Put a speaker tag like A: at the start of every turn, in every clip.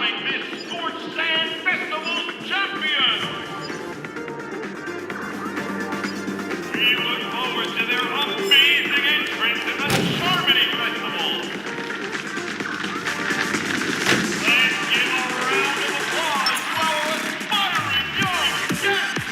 A: crowning this Scorched Sand Festival's champion! We look forward to their amazing entrance in the Charmony Festival! Let's give a round of applause to our aspiring young guests!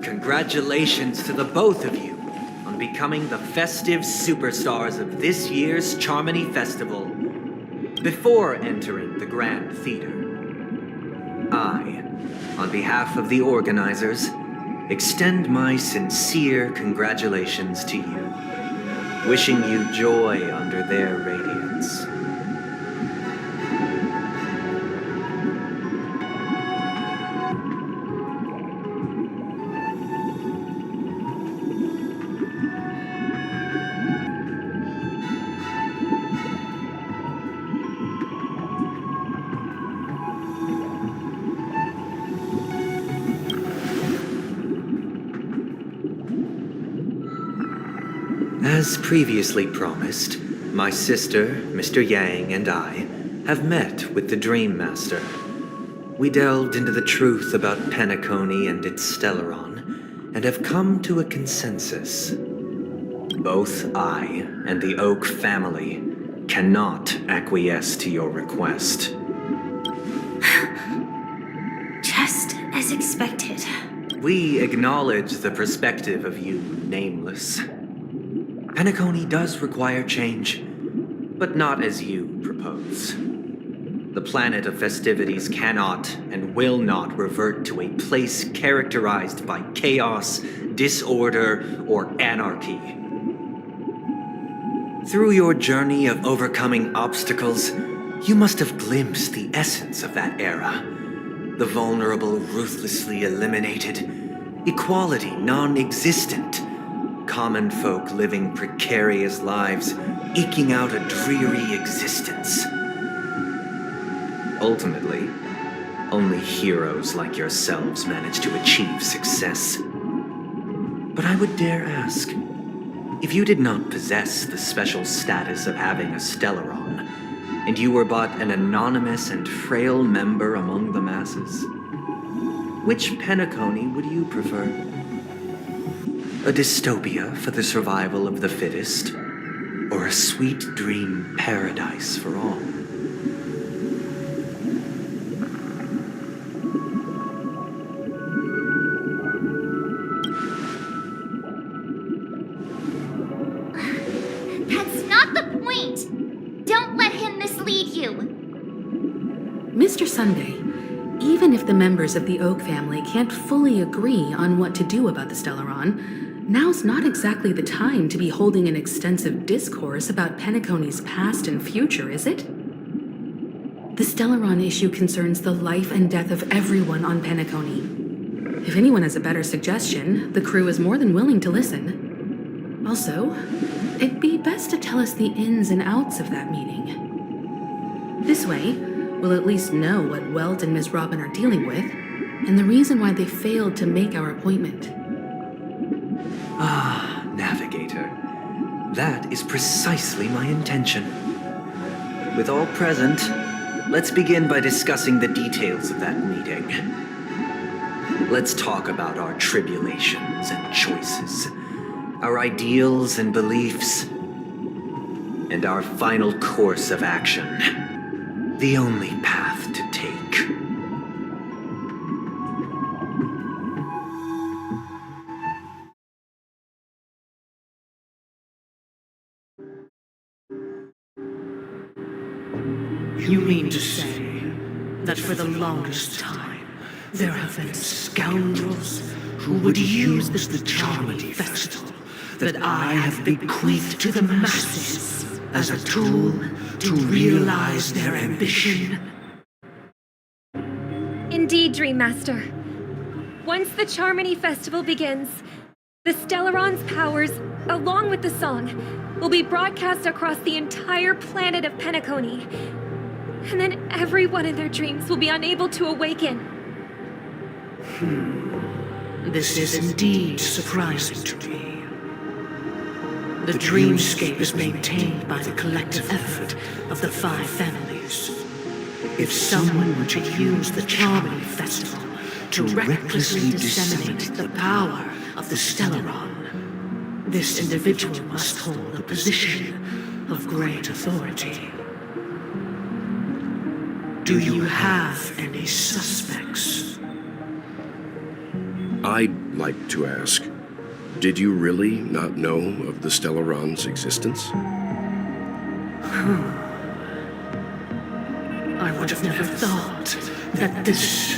B: Congratulations to the both of you on becoming the festive superstars of this year's Charmony Festival. Before entering the Grand Theater, I, on behalf of the organizers, extend my sincere congratulations to you, wishing you joy under their radiance. As previously promised, my sister, Mr. Yang, and I have met with the Dream Master. We delved into the truth about Penacony and its Stellaron, and have come to a consensus. Both I and the Oak family cannot acquiesce to your request.
C: Just as expected.
B: We acknowledge the perspective of you, Nameless. Penacony does require change, but not as you propose. The planet of festivities cannot and will not revert to a place characterized by chaos, disorder, or anarchy. Through your journey of overcoming obstacles, you must have glimpsed the essence of that era. The vulnerable ruthlessly eliminated, equality non-existent, common folk living precarious lives, eking out a dreary existence. Ultimately, only heroes like yourselves manage to achieve success. But I would dare ask, if you did not possess the special status of having a Stellaron, and you were but an anonymous and frail member among the masses, which Penacony would you prefer? A dystopia for the survival of the fittest, or a sweet dream paradise for all?
C: That's not the point! Don't let him mislead you!
D: Mr. Sunday, even if the members of the Oak family can't fully agree on what to do about the Stellaron, now's not exactly the time to be holding an extensive discourse about Penacony's past and future, is it? The Stellaron issue concerns the life and death of everyone on Penacony. If anyone has a better suggestion, the crew is more than willing to listen. Also, it'd be best to tell us the ins and outs of that meeting. This way, we'll at least know what Welt and Miss Robin are dealing with, and the reason why they failed to make our appointment.
B: Ah, Navigator. That is precisely my intention. With all present, let's begin by discussing the details of that meeting. Let's talk about our tribulations and choices, our ideals and beliefs, and our final course of action. The only path to take.
E: You mean to say that for the longest time, there have been scoundrels who would use this the Charmony Festival that I have bequeathed to the masses as a tool to realize their ambition?
F: Indeed, Dream Master. Once the Charmony Festival begins, the Stellaron's powers, along with the song, will be broadcast across the entire planet of Penacony. And then everyone in their dreams will be unable to awaken.
E: This is indeed surprising to me. The dreamscape is maintained by the collective effort of the 5 families. If someone were to use the Charmony Festival to recklessly disseminate the power of the Stellaron, this individual must hold a position of great authority. Do you have any suspects?
G: I'd like to ask, did you really not know of the Stellaron's existence?
E: I would have never thought that this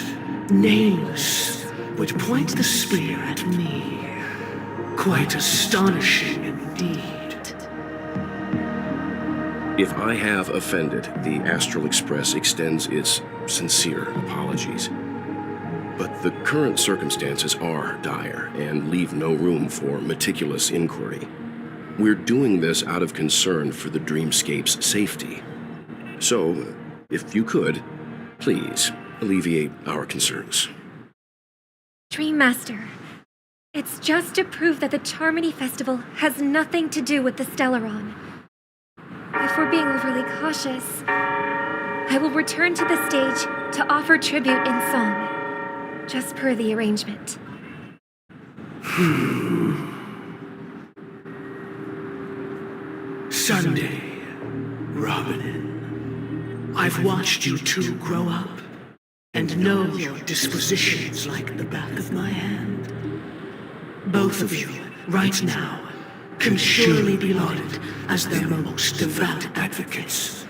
E: nameless would point the spear at me. Quite astonishing indeed.
G: If I have offended, the Astral Express extends its sincere apologies. But the current circumstances are dire and leave no room for meticulous inquiry. We're doing this out of concern for the dreamscape's safety. So, if you could, please alleviate our concerns.
F: Dream Master, it's just to prove that the Charmony Festival has nothing to do with the Stellaron. If we're being overly cautious, I will return to the stage to offer tribute in song, just per the arrangement.
E: Sunday, Robin, I've watched you two grow up and know your dispositions like the back of my hand. Both of you, right now, can surely be lauded as their most devout advocates.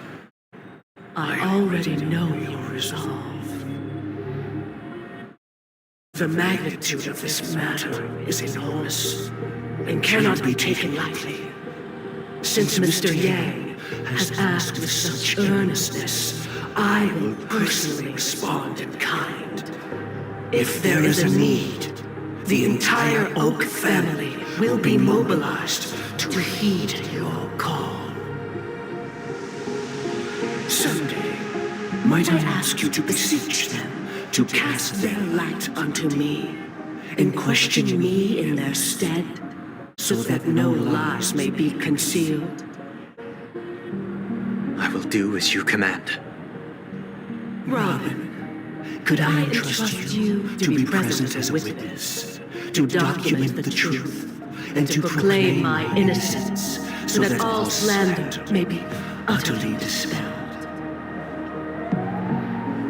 E: I already know your resolve. The magnitude of this matter is enormous and cannot be taken lightly. Since Mr. Yang has asked with such earnestness, I will personally respond in kind. If there is a need, the entire Oak family will be mobilized to heed your call. Someday, might I ask you to beseech them to cast their light unto me and question me in their stead, so that no lies may be concealed?
B: I will do as you command.
E: Robin, could I entrust you to be present as a witness, to document the truth, and to proclaim my innocence, so that all slander may be utterly dispelled?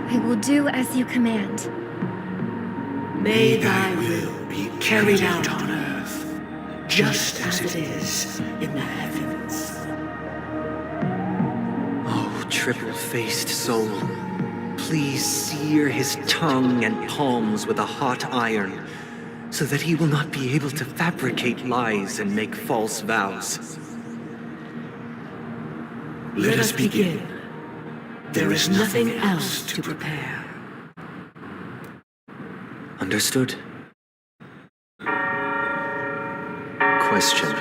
F: I will do as you command.
E: May thy will be carried out on earth, just as it is in the heavens.
B: Oh, triple-faced soul, please sear his tongue and palms with a hot iron, so that he will not be able to fabricate lies and make false vows.
E: Let us begin. There is nothing else to prepare.
B: Understood. Question.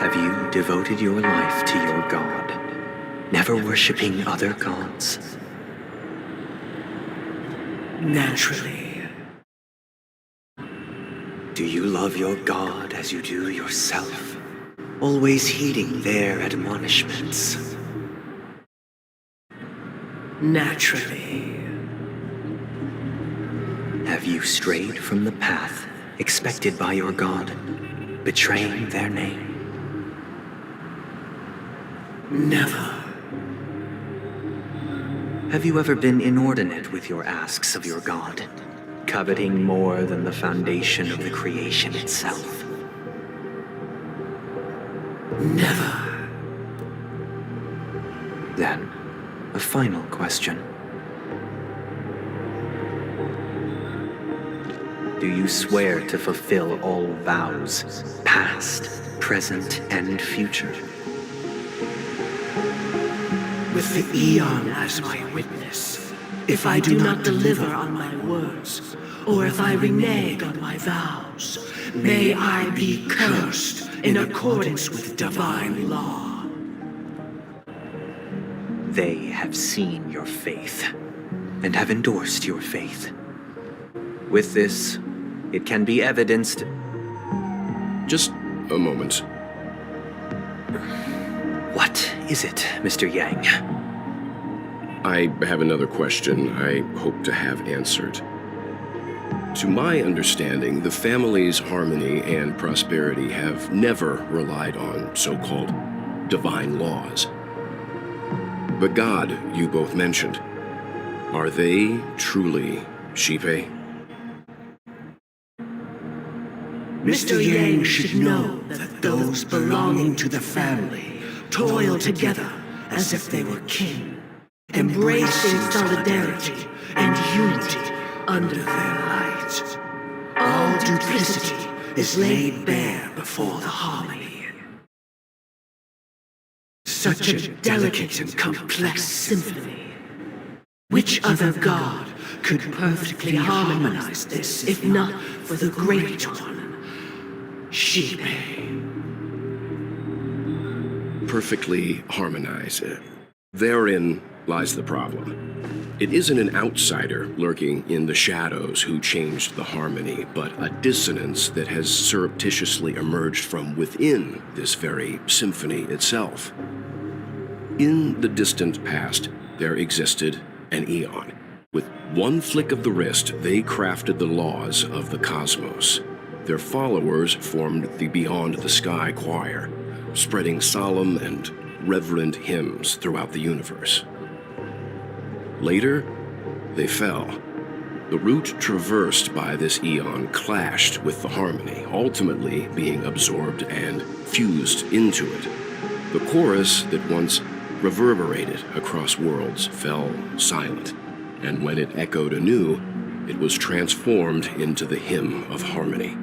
B: Have you devoted your life to your god, never worshipping other gods?
E: Naturally.
B: Do you love your god as you do yourself, always heeding their admonishments?
E: Naturally.
B: Have you strayed from the path expected by your god, betraying their name?
E: Never.
B: Have you ever been inordinate with your asks of your god, coveting more than the foundation of the creation itself?
E: Never.
B: Then, a final question. Do you swear to fulfill all vows, past, present, and future?
E: With the Eon as my witness, if I do not deliver on my words, or if I renege on my vows, may I be cursed in accordance with divine law.
B: They have seen your faith and have endorsed your faith. With this, it can be evidenced.
G: Just a moment.
B: What is it, Mr. Yang?
G: I have another question I hope to have answered. To my understanding, the family's harmony and prosperity have never relied on so-called divine laws. But God, you both mentioned, are they truly Shipe?
E: Mr. Yang should know that those belonging to the family toil together as if they were kin, embracing solidarity and unity under their light. All duplicity is laid bare before the harmony. Such a delicate and complex symphony. Which other god could perfectly harmonize this, if not for the Great One, Shipe?
G: Perfectly harmonize it. Therein lies the problem. It isn't an outsider lurking in the shadows who changed the harmony, but a dissonance that has surreptitiously emerged from within this very symphony itself. In the distant past, there existed an eon. With one flick of the wrist, they crafted the laws of the cosmos. Their followers formed the Beyond the Sky Choir, spreading solemn and reverent hymns throughout the universe. Later, they fell. The route traversed by this eon clashed with the harmony, ultimately being absorbed and fused into it. The chorus that once reverberated across worlds fell silent, and when it echoed anew, it was transformed into the hymn of harmony.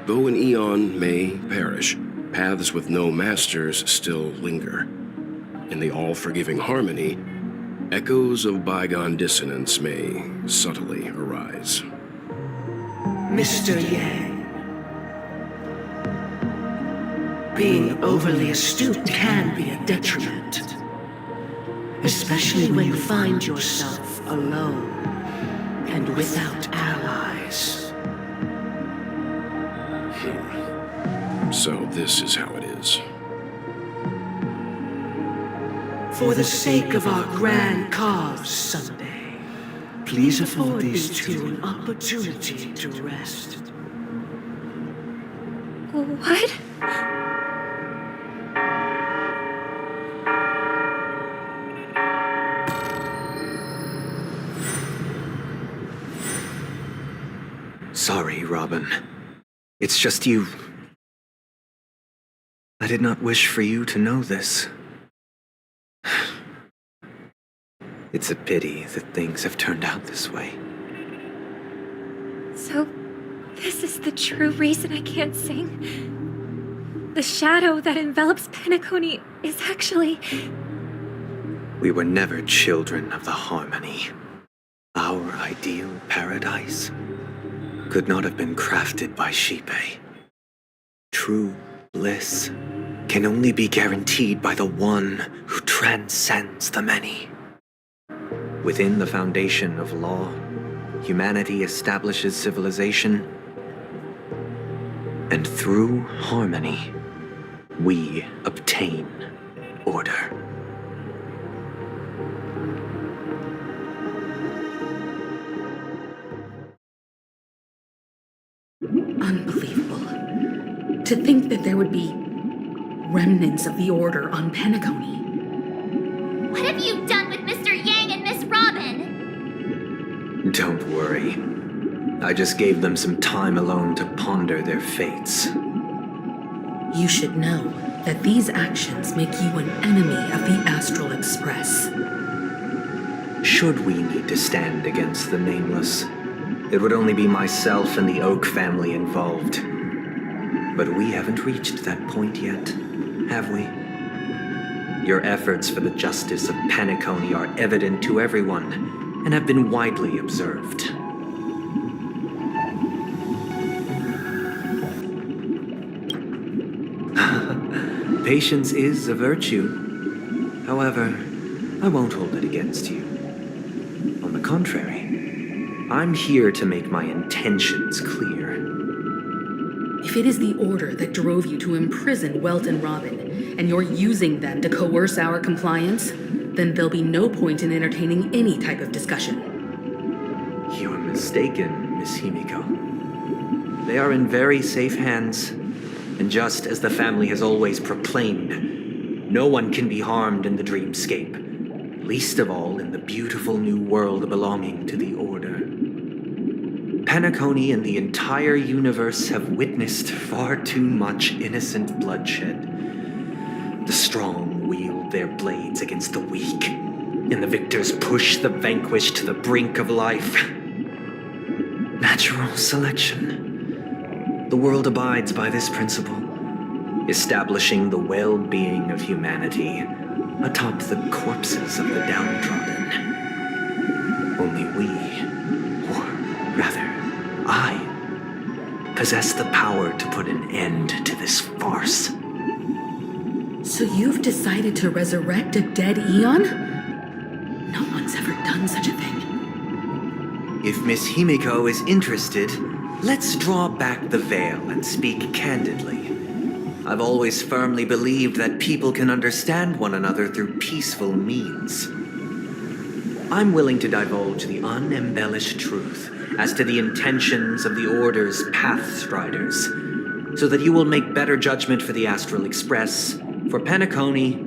G: Though an eon may perish, paths with no masters still linger. In the all-forgiving harmony, echoes of bygone dissonance may subtly arise.
E: Mr. Yang, being overly astute can be a detriment, especially when you find yourself alone and without allies.
G: So this is how it is.
E: For the sake of our grand cause someday, please afford these two an opportunity to rest.
F: What?
B: Sorry, Robin. It's just you. I did not wish for you to know this. It's a pity that things have turned out this way.
F: So, this is the true reason I can't sing? The shadow that envelops Penacony is actually...
B: We were never children of the harmony. Our ideal paradise could not have been crafted by Shipe. True bliss can only be guaranteed by the one who transcends the many. Within the foundation of law, humanity establishes civilization, and through harmony, we obtain order.
D: Unbelievable. To think that there would be remnants of the Order on Penacony.
C: What have you done with Mr. Yang and Miss Robin?
B: Don't worry. I just gave them some time alone to ponder their fates.
D: You should know that these actions make you an enemy of the Astral Express.
B: Should we need to stand against the Nameless, it would only be myself and the Oak family involved. But we haven't reached that point yet, have we? Your efforts for the justice of Penacony are evident to everyone and have been widely observed. Patience is a virtue. However, I won't hold it against you. On the contrary, I'm here to make my intentions clear.
D: If it is the order that drove you to imprison Welt and Robin, and you're using them to coerce our compliance, then there'll be no point in entertaining any type of discussion.
B: You're mistaken, Miss Himiko. They are in very safe hands, and just as the family has always proclaimed, no one can be harmed in the dreamscape, least of all in the beautiful new world belonging to the Order. Penacony and the entire universe have witnessed far too much innocent bloodshed. The strong wield their blades against the weak, and the victors push the vanquished to the brink of life. Natural selection. The world abides by this principle, establishing the well-being of humanity atop the corpses of the downtrodden. Only we, or rather, I, possess the power to put an end to this farce.
D: So you've decided to resurrect a dead Eon? No one's ever done such a thing.
B: If Miss Himiko is interested, let's draw back the veil and speak candidly. I've always firmly believed that people can understand one another through peaceful means. I'm willing to divulge the unembellished truth as to the intentions of the Order's Pathstriders, so that you will make better judgment for the Astral Express, for Penacony,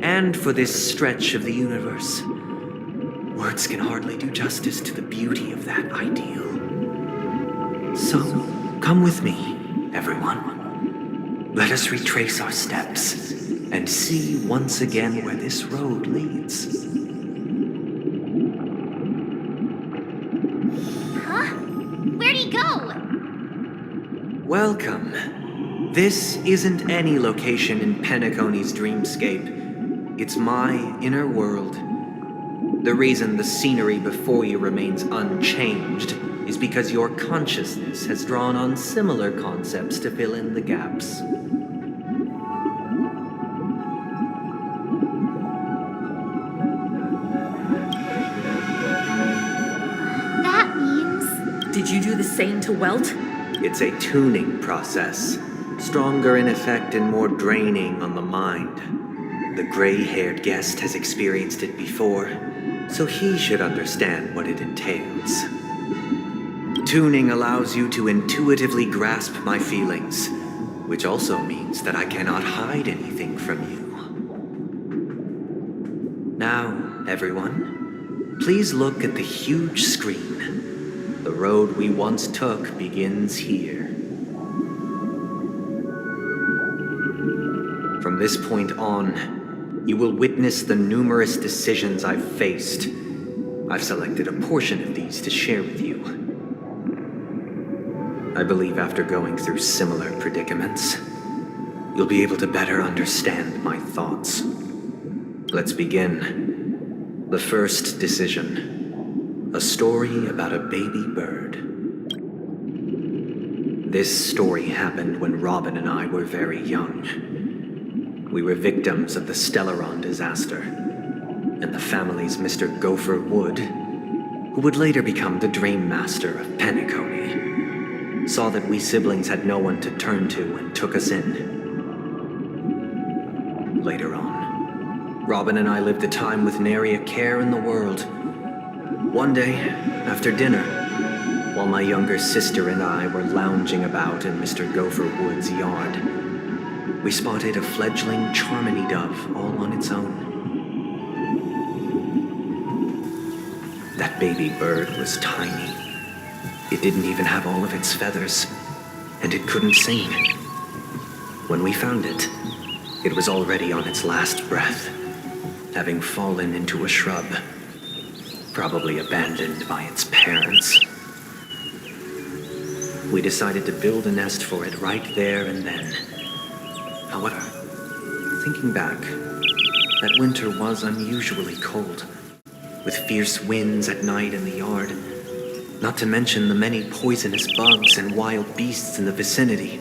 B: and for this stretch of the universe. Words can hardly do justice to the beauty of that ideal. So, come with me, everyone. Let us retrace our steps and see once again where this road leads.
C: Huh? Where'd he go?
B: Welcome. This isn't any location in Penacony's dreamscape. It's my inner world. The reason the scenery before you remains unchanged is because your consciousness has drawn on similar concepts to fill in the gaps.
C: That means...
D: Did you do the same to Welt?
B: It's a tuning process, stronger in effect and more draining on the mind. The gray-haired guest has experienced it before, so he should understand what it entails. Tuning allows you to intuitively grasp my feelings, which also means that I cannot hide anything from you. Now, everyone, please look at the huge screen. The road we once took begins here. From this point on, you will witness the numerous decisions I've faced. I've selected a portion of these to share with you. I believe after going through similar predicaments, you'll be able to better understand my thoughts. Let's begin. The first decision. A story about a baby bird. This story happened when Robin and I were very young. We were victims of the Stellaron disaster, and the family's Mr. Gopher Wood, who would later become the Dream Master of Penacony, saw that we siblings had no one to turn to and took us in. Later on, Robin and I lived a time with nary a care in the world. One day, after dinner, while my younger sister and I were lounging about in Mr. Gopher Wood's yard, we spotted a fledgling Charmony dove all on its own. That baby bird was tiny. It didn't even have all of its feathers, and it couldn't sing. When we found it, it was already on its last breath, having fallen into a shrub, probably abandoned by its parents. We decided to build a nest for it right there and then. However, thinking back, that winter was unusually cold, with fierce winds at night in the yard, not to mention the many poisonous bugs and wild beasts in the vicinity.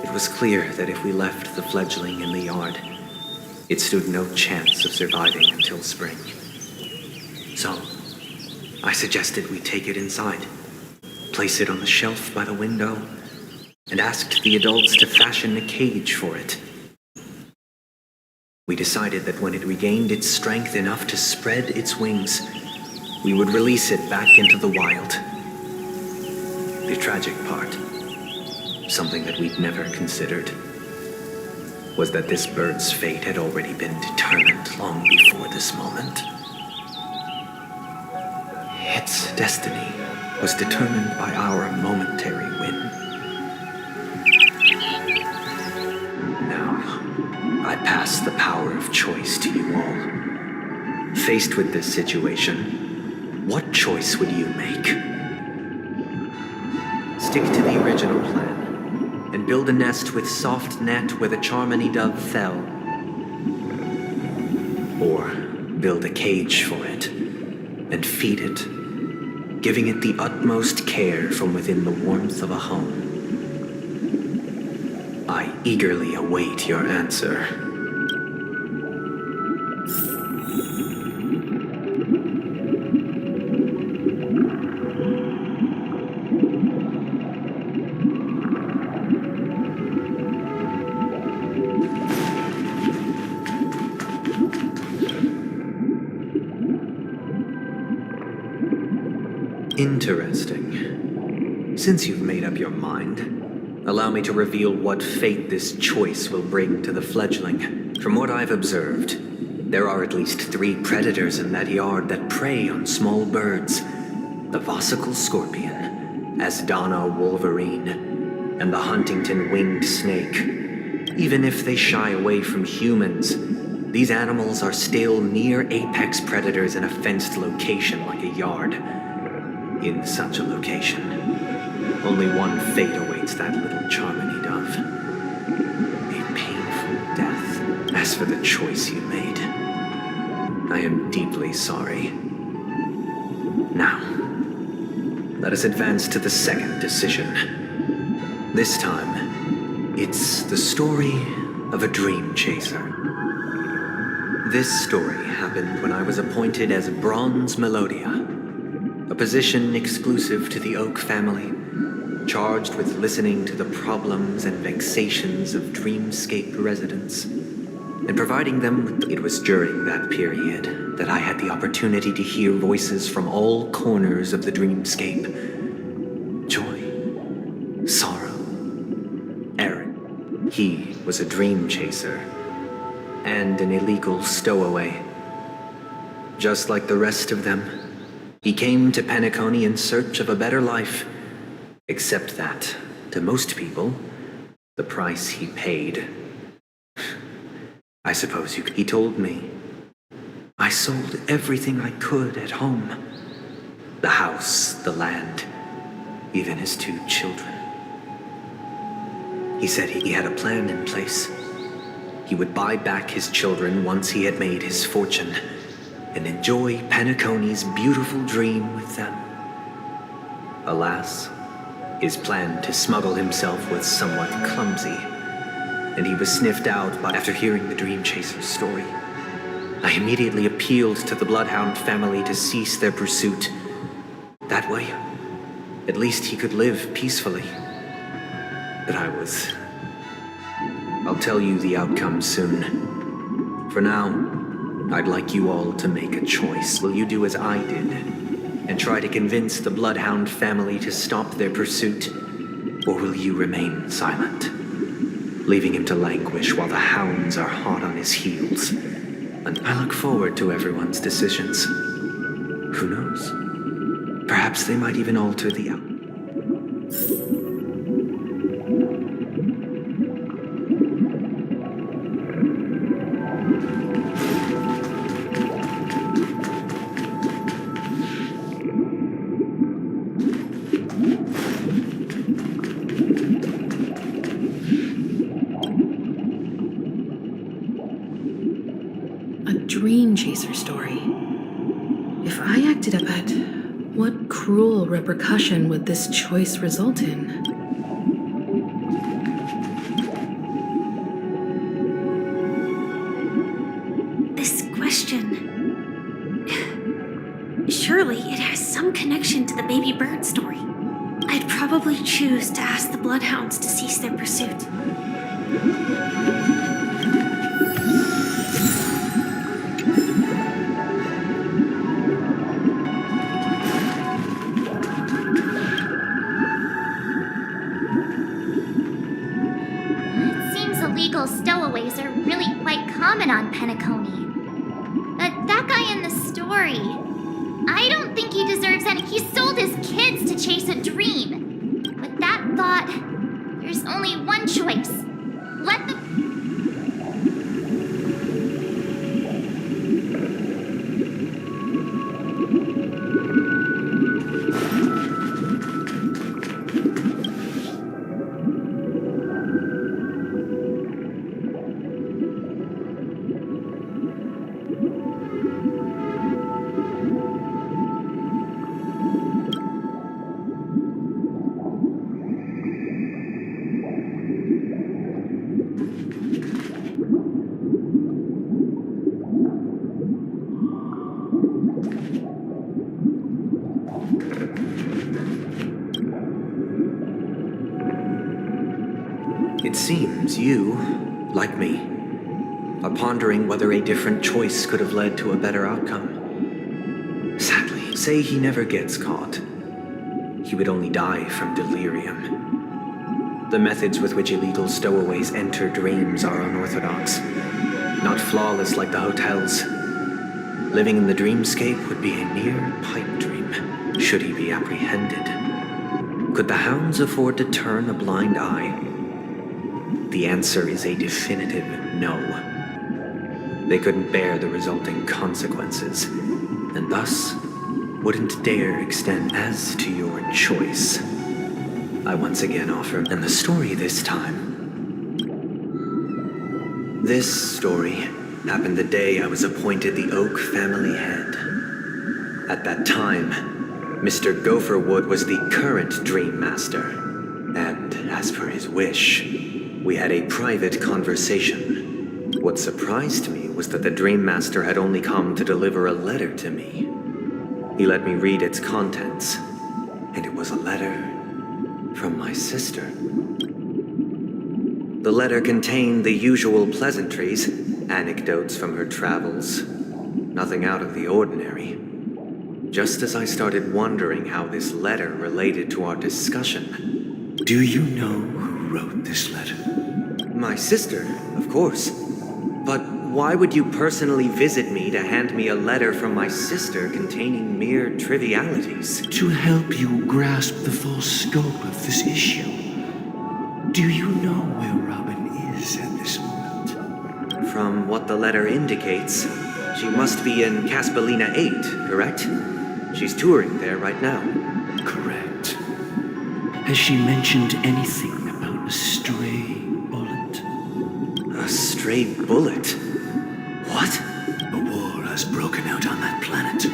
B: It was clear that if we left the fledgling in the yard, it stood no chance of surviving until spring. So, I suggested we take it inside, place it on the shelf by the window, and asked the adults to fashion a cage for it. We decided that when it regained its strength enough to spread its wings, we would release it back into the wild. The tragic part, something that we'd never considered, was that this bird's fate had already been determined long before this moment. Its destiny was determined by our momentary win. Now, I pass the power of choice to you all. Faced with this situation, what choice would you make? Stick to the original plan and build a nest with soft net where the Charmony dove fell. Or build a cage for it and feed it, giving it the utmost care from within the warmth of a home. I eagerly await your answer. Interesting. Since you've made up your mind, allow me to reveal what fate this choice will bring to the fledgling. From what I've observed, there are at least 3 predators in that yard that prey on small birds. The Vossicle scorpion, Asdana wolverine, and the Huntington winged snake. Even if they shy away from humans, these animals are still near apex predators in a fenced location like a yard. In such a location, only one fate awaits that little Charmony dove. A painful death. As for the choice you made, I am deeply sorry. Now, let us advance to the second decision. This time, it's the story of a dream chaser. This story happened when I was appointed as Bronze Melodia, a position exclusive to the Oak family, charged with listening to the problems and vexations of dreamscape residents, and providing them with... It was during that period that I had the opportunity to hear voices from all corners of the dreamscape. Joy, sorrow, Aaron. He was a dream chaser, and an illegal stowaway. Just like the rest of them, he came to Penacony in search of a better life, except that, to most people, the price he paid. I suppose you could. He told me, I sold everything I could at home. The house, the land, even his 2 children. He said he had a plan in place. He would buy back his children once he had made his fortune, and enjoy Penacony's beautiful dream with them. Alas, his plan to smuggle himself was somewhat clumsy, and he was sniffed out after hearing the dream chaser's story. I immediately appealed to the Bloodhound family to cease their pursuit. That way, at least he could live peacefully. But I'll tell you the outcome soon. For now, I'd like you all to make a choice. Will you do as I did and try to convince the Bloodhound family to stop their pursuit? Or will you remain silent, leaving him to languish while the hounds are hot on his heels? And I look forward to everyone's decisions. Who knows? Perhaps they might even alter the outcome.
D: Dream chaser story. If I acted up at, what cruel repercussion would this choice result in?
H: question. Surely it has some connection to the baby bird story. I'd probably choose to ask the bloodhounds to cease their pursuit.
C: It seems illegal stowaways are really quite common on Penacony. But that guy in the story, I don't think he deserves any. He sold his kids to chase a dream. With that thought, there's only one choice. Let the...
B: It seems you, like me, are pondering whether a different choice could have led to a better outcome. Sadly, say he never gets caught. He would only die from delirium. The methods with which illegal stowaways enter dreams are unorthodox, not flawless like the hotels. Living in the dreamscape would be a mere pipe dream, should he be apprehended. Could the hounds afford to turn a blind eye? The answer is a definitive no. They couldn't bear the resulting consequences, and thus wouldn't dare extend as to your choice. I once again offer, and the story this time. This story happened the day I was appointed the Oak family head. At that time, Mr. Gopherwood was the current Dream Master, and as per his wish, we had a private conversation. What surprised me was that the Dream Master had only come to deliver a letter to me. He let me read its contents, and it was a letter from my sister. The letter contained the usual pleasantries, anecdotes from her travels, nothing out of the ordinary. Just as I started wondering how this letter related to our discussion.
I: Do you know who wrote this letter?
B: My sister, of course. But why would you personally visit me to hand me a letter from my sister containing mere trivialities?
I: To help you grasp the full scope of this issue. Do you know where Robin is at this moment?
B: From what the letter indicates, she must be in Caspelina 8, correct? She's touring there right now.
I: Correct. Has she mentioned anything about a stray bullet?
B: A stray bullet? What?
I: A war has broken out on that planet.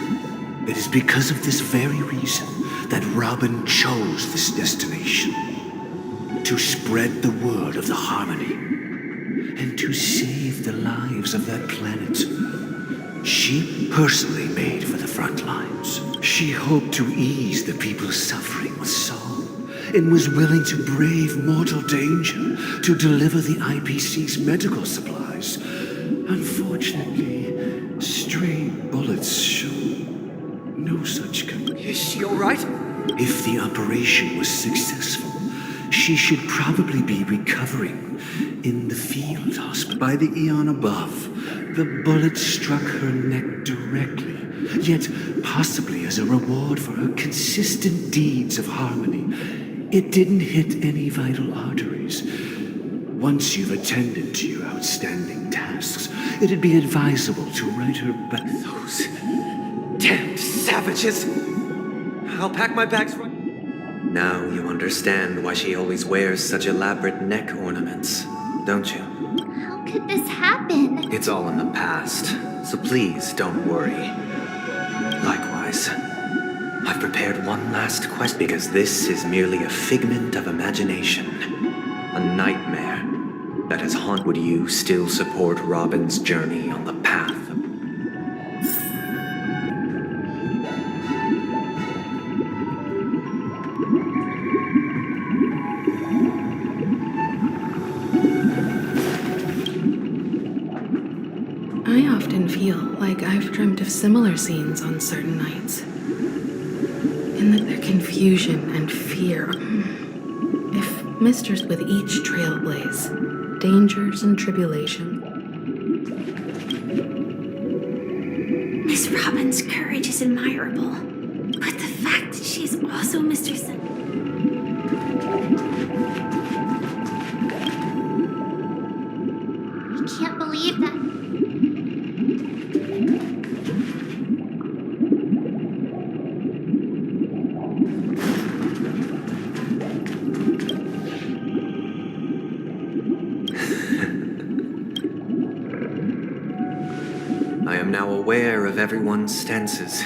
I: It is because of this very reason that Robin chose this destination. To spread the word of the Harmony. And to save the lives of that planet. She personally made for the front lines. She hoped to ease the people's suffering with song, and was willing to brave mortal danger to deliver the IPC's medical supplies. Unfortunately, stray bullets show no such condition.
B: Is she all right?
I: If the operation was successful, she should probably be recovering in the field hospital. By the eon above, the bullet struck her neck directly, yet possibly as a reward for her consistent deeds of harmony. It didn't hit any vital arteries. Once you've attended to your outstanding tasks, it'd be advisable to write her back.
B: Those damned savages! I'll pack my bags right... Now you understand why she always wears such elaborate neck ornaments, don't you?
C: How could this happen?
B: It's all in the past, so please don't worry. Likewise, I've prepared one last quest because this is merely a figment of imagination. A nightmare that has haunted. Would you still support Robin's journey on the path?
D: feel like I've dreamt of similar scenes on certain nights. In their confusion and fear. If misters with each trailblaze, dangers and tribulation.
H: Miss Robin's courage is admirable, but the fact that she's also Mr.
C: I can't believe that.
B: I am now aware of everyone's stances.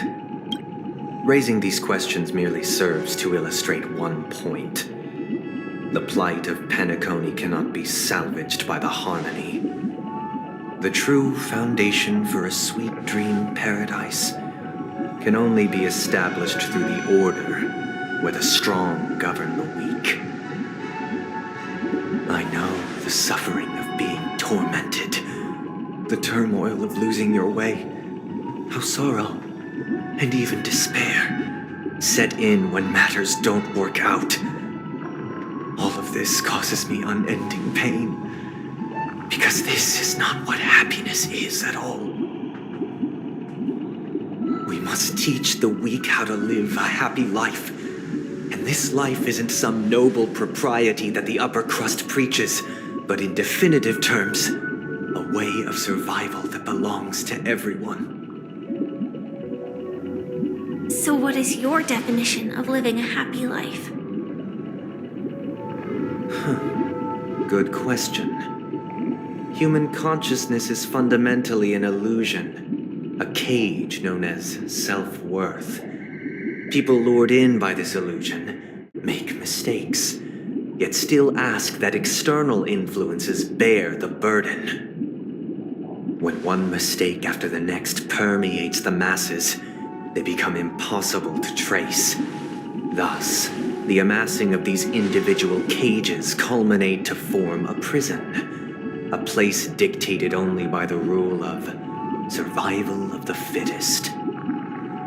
B: Raising these questions merely serves to illustrate one point. The plight of Penacony cannot be salvaged by the harmony. The true foundation for a sweet dream paradise can only be established through the order where the strong govern the weak. I know the suffering of being tormented, the turmoil of losing your way, how sorrow and even despair set in when matters don't work out. All of this causes me unending pain, because this is not what happiness is at all. We must teach the weak how to live a happy life. And this life isn't some noble propriety that the upper crust preaches, but in definitive terms, a way of survival that belongs to everyone.
H: So what is your definition of living a happy life?
B: Good question. Human consciousness is fundamentally an illusion, a cage known as self-worth. People lured in by this illusion make mistakes, yet still ask that external influences bear the burden. When one mistake after the next permeates the masses, they become impossible to trace. Thus, the amassing of these individual cages culminate to form a prison, a place dictated only by the rule of survival of the fittest.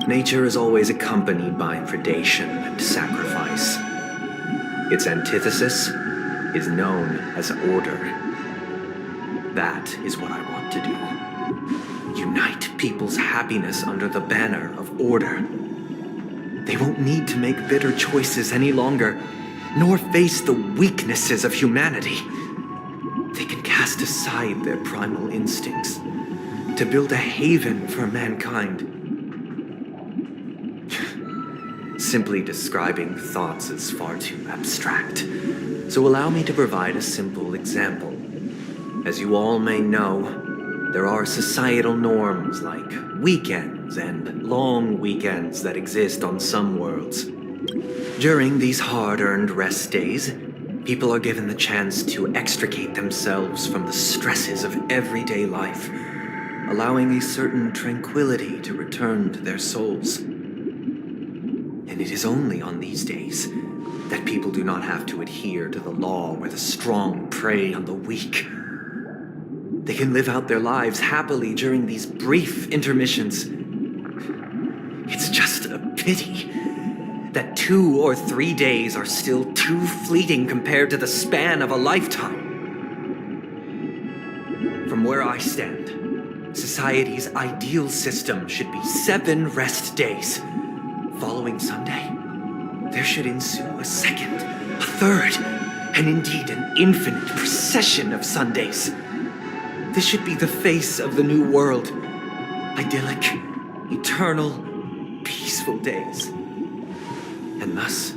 B: Nature is always accompanied by predation and sacrifice. Its antithesis is known as order. That is what I want to do. Unite people's happiness under the banner of order. They won't need to make bitter choices any longer, nor face the weaknesses of humanity. They can cast aside their primal instincts to build a haven for mankind. Simply describing thoughts is far too abstract, so allow me to provide a simple example. As you all may know, there are societal norms like weekends and long weekends that exist on some worlds. During these hard-earned rest days, people are given the chance to extricate themselves from the stresses of everyday life, allowing a certain tranquility to return to their souls. And it is only on these days that people do not have to adhere to the law where the strong prey on the weak. They can live out their lives happily during these brief intermissions. It's just a pity that 2 or 3 days are still too fleeting compared to the span of a lifetime. From where I stand, society's ideal system should be 7 rest days. Following Sunday, there should ensue a second, a third, and indeed an infinite procession of Sundays. This should be the face of the new world. Idyllic, eternal, peaceful days. And thus,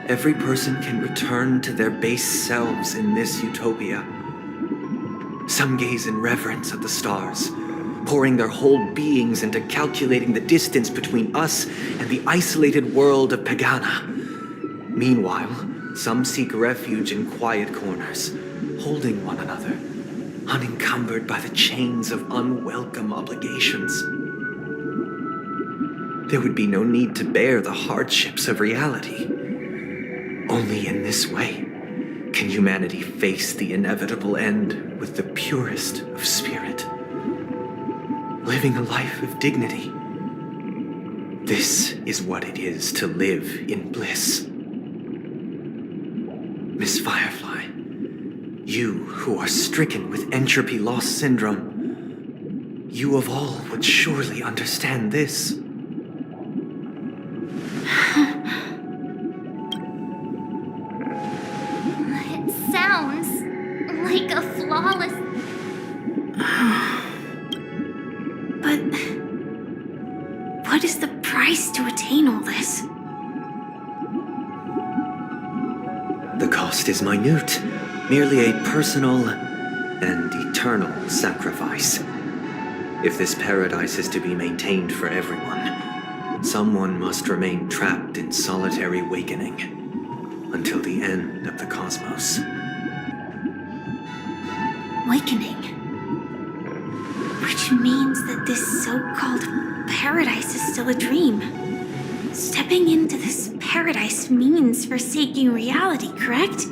B: every person can return to their base selves in this utopia. Some gaze in reverence at the stars, pouring their whole beings into calculating the distance between us and the isolated world of Pagana. Meanwhile, some seek refuge in quiet corners, holding one another, unencumbered by the chains of unwelcome obligations. There would be no need to bear the hardships of reality. Only in this way can humanity face the inevitable end with the purest of spirit. living a life of dignity. This is what it is to live in bliss. Miss Firefly, you who are stricken with entropy loss syndrome, you of all would surely understand this.
C: It sounds like a flawless...
H: But what is the price to attain all this?
B: The cost is minute, merely a personal and eternal sacrifice. If this paradise is to be maintained for everyone, someone must remain trapped in solitary awakening until the end of the cosmos.
H: Awakening. Which means that this so-called paradise is still a dream. Stepping into this paradise means forsaking reality, correct?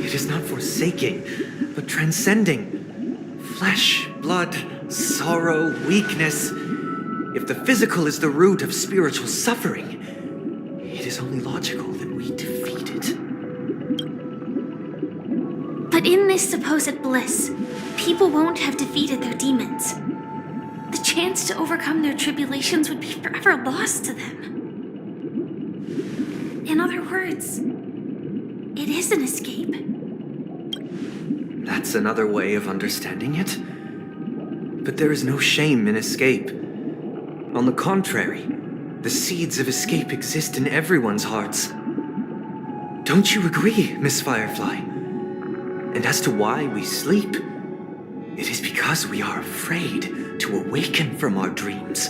B: It is not forsaking, but transcending. Flesh, blood, sorrow, weakness. If the physical is the root of spiritual suffering, it is only logical that we defeat it.
H: But in this supposed bliss, people won't have defeated their demons. The chance to overcome their tribulations would be forever lost to them. In other words, it is an escape.
B: That's another way of understanding it. But there is no shame in escape. On the contrary, the seeds of escape exist in everyone's hearts. Don't you agree, Miss Firefly? And as to why we sleep, it is because we are afraid to awaken from our dreams.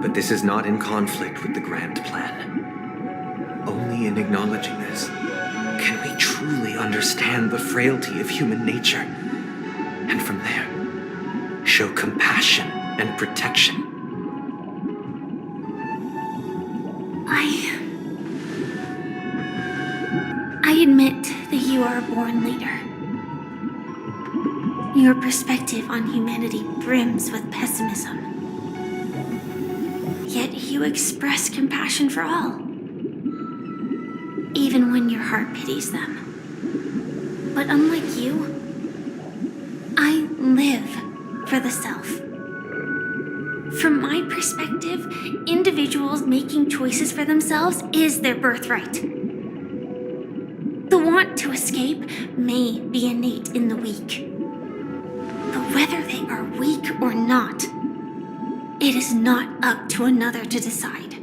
B: But this is not in conflict with the grand plan. Only in acknowledging this can we truly understand the frailty of human nature, and from there, show compassion and protection.
H: I admit that you are a born leader. Your perspective on humanity brims with pessimism. Yet you express compassion for all, even when your heart pities them. But unlike you, I live for the self. From my perspective, individuals making choices for themselves is their birthright. The want to escape may be innate in the weak. But whether they are weak or not, it is not up to another to decide.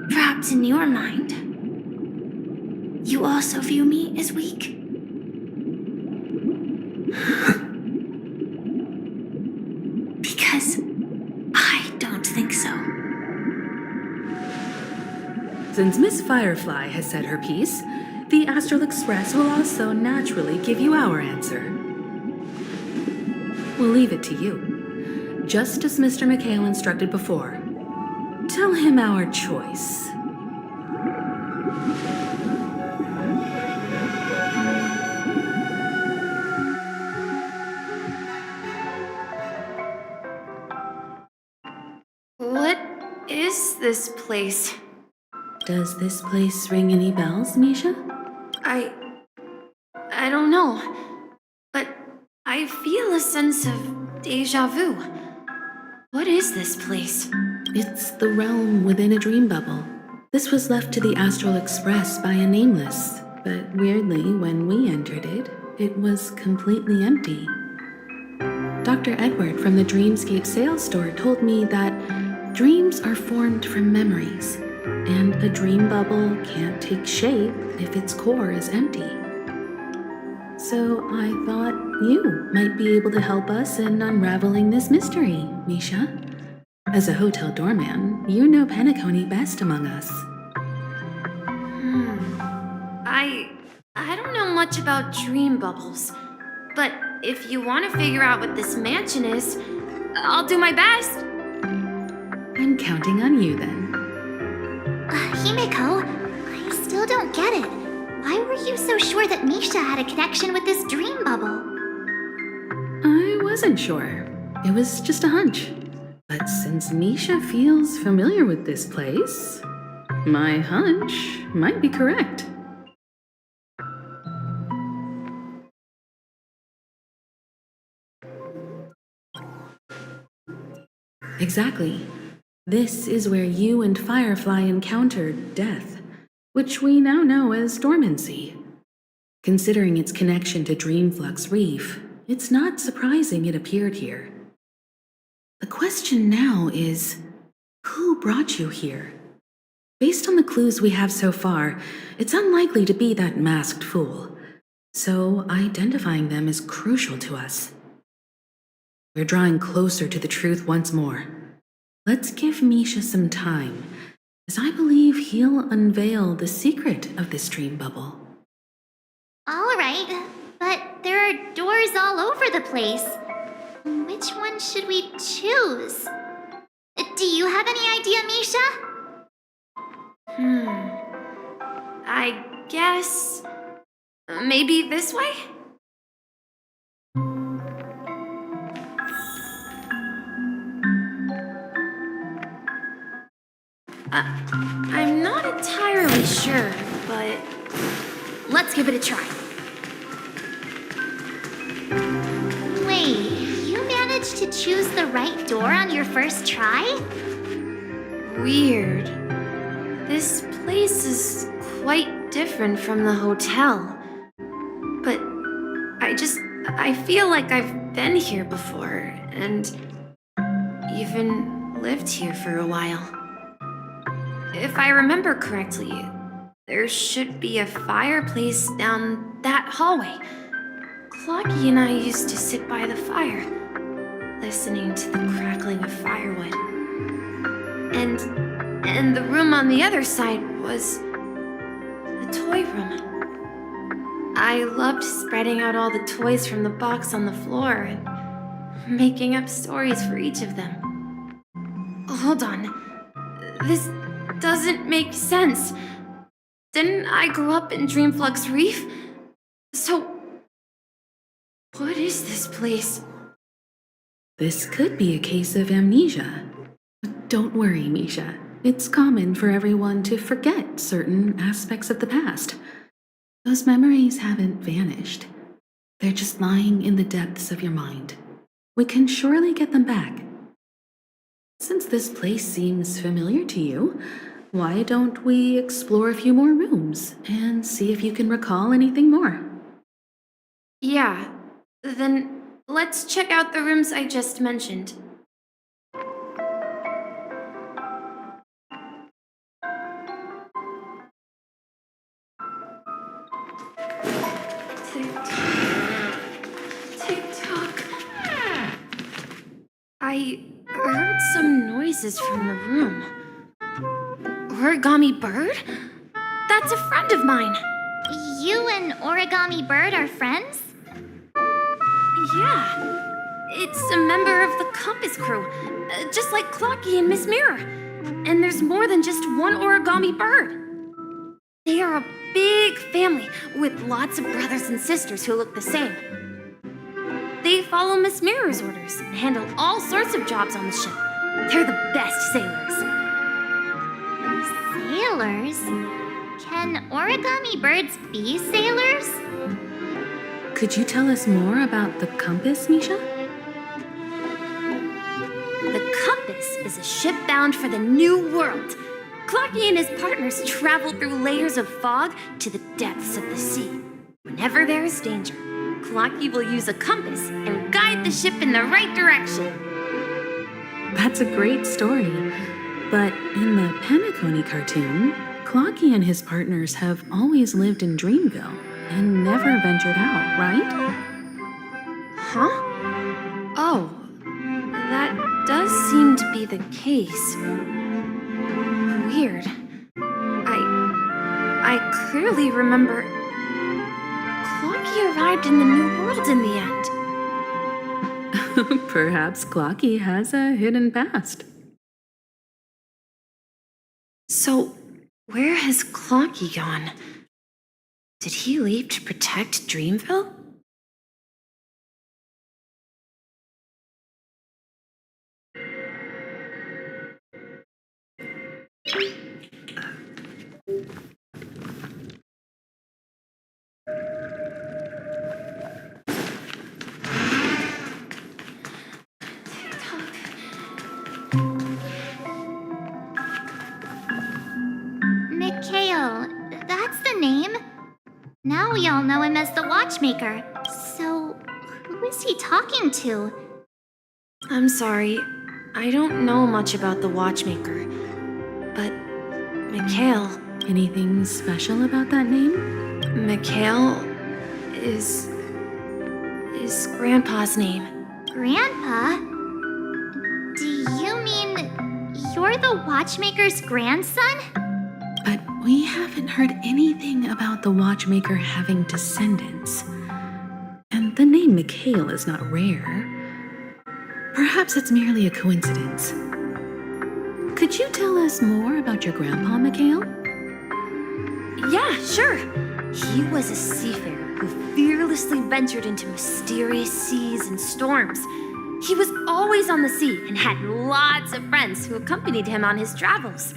H: Perhaps in your mind, you also view me as weak? Because I don't think so.
D: Since Miss Firefly has said her piece, the Astral Express will also naturally give you our answer. We'll leave it to you. Just as Mr. McHale instructed before. Tell him our choice.
H: What is this place?
D: Does this place ring any bells, Misha?
H: I don't know, but I feel a sense of deja vu. What is this place?
D: It's the realm within a dream bubble. This was left to the Astral Express by a nameless, but weirdly, when we entered it, it was completely empty. Dr. Edward from the Dreamscape sales store told me that dreams are formed from memories, and a dream bubble can't take shape if its core is empty. So I thought you might be able to help us in unraveling this mystery, Misha. As a hotel doorman, you know Penacony best among us.
H: I don't know much about dream bubbles, but if you want to figure out what this mansion is, I'll do my best.
D: I'm counting on you then.
C: Himeko, I still don't get it. Why why were you so sure that Misha had a connection with this dream bubble?
D: I wasn't sure. It was just a hunch. But since Misha feels familiar with this place, my hunch might be correct. Exactly. This is where you and Firefly encountered death, which we now know as dormancy. Considering its connection to Dreamflux Reef, it's not surprising it appeared here. The question now is, who brought you here? Based on the clues we have so far, it's unlikely to be that masked fool, so identifying them is crucial to us. We're drawing closer to the truth once more. Let's give Misha some time, as I believe he'll unveil the secret of this dream bubble.
C: All right, but there are doors all over the place. Which one should we choose? Do you have any idea, Misha?
H: I guess... maybe this way? I'm not entirely sure, but let's give it a try.
C: Wait, you managed to choose the right door on your first try?
H: Weird. This place is quite different from the hotel. But I feel like I've been here before and even lived here for a while. If I remember correctly, there should be a fireplace down that hallway. Clocky and I used to sit by the fire, listening to the crackling of firewood. And the room on the other side was the toy room. I loved spreading out all the toys from the box on the floor and making up stories for each of them. Hold on. This doesn't make sense. Didn't I grow up in Dreamflux Reef? So, what is this place?
D: This could be a case of amnesia. But don't worry, Misha. It's common for everyone to forget certain aspects of the past. Those memories haven't vanished. They're just lying in the depths of your mind. We can surely get them back. Since this place seems familiar to you, why don't we explore a few more rooms and see if you can recall anything more?
H: Yeah, then let's check out the rooms I just mentioned. Tick-tock. I heard some noises from the room. Origami Bird? That's a friend of mine.
C: You and Origami Bird are friends?
H: Yeah. It's a member of the Compass crew, just like Clocky and Miss Mirror. And there's more than just one Origami Bird. They are a big family with lots of brothers and sisters who look the same. They follow Miss Mirror's orders and handle all sorts of jobs on the ship. They're the best sailors.
C: Sailors? Can origami birds be sailors?
D: Could you tell us more about the compass, Misha?
H: The Compass is a ship bound for the New World. Clocky and his partners travel through layers of fog to the depths of the sea. Whenever there is danger, Clocky will use a compass and guide the ship in the right direction.
D: That's a great story. But in the Penacony cartoon, Clocky and his partners have always lived in Dreamville and never ventured out, right?
H: Huh? Oh, that does seem to be the case. Weird. I clearly remember Clocky arrived in the New World in the end.
D: Perhaps Clocky has a hidden past.
H: So, where has Clocky gone? Did he leave to protect Dreamville?
C: Mikhail, that's the name. Now we all know him as the Watchmaker. So, who is he talking to?
H: I'm sorry. I don't know much about the Watchmaker. But Mikhail...
D: Anything special about that name?
H: Mikhail is Grandpa's name.
C: Grandpa? Do you mean you're the Watchmaker's grandson?
D: But we haven't heard anything about the Watchmaker having descendants. And the name Mikhail is not rare. Perhaps it's merely a coincidence. Could you tell us more about your grandpa, Mikhail?
H: Yeah, sure. He was a seafarer who fearlessly ventured into mysterious seas and storms. He was always on the sea and had lots of friends who accompanied him on his travels.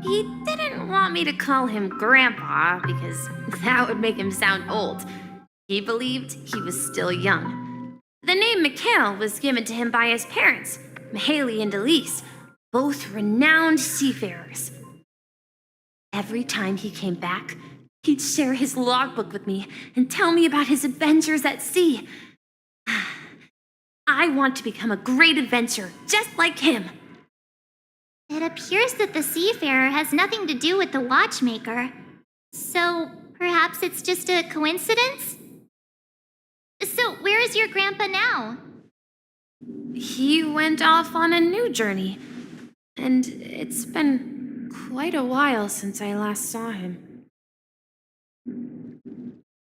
H: He didn't want me to call him Grandpa because that would make him sound old. He believed he was still young. The name Mikhail was given to him by his parents, Mihaly and Elise, both renowned seafarers. Every time he came back, he'd share his logbook with me and tell me about his adventures at sea. I want to become a great adventurer just like him.
C: It appears that the seafarer has nothing to do with the Watchmaker. So, perhaps it's just a coincidence? So, where is your grandpa now?
H: He went off on a new journey, and it's been quite a while since I last saw him.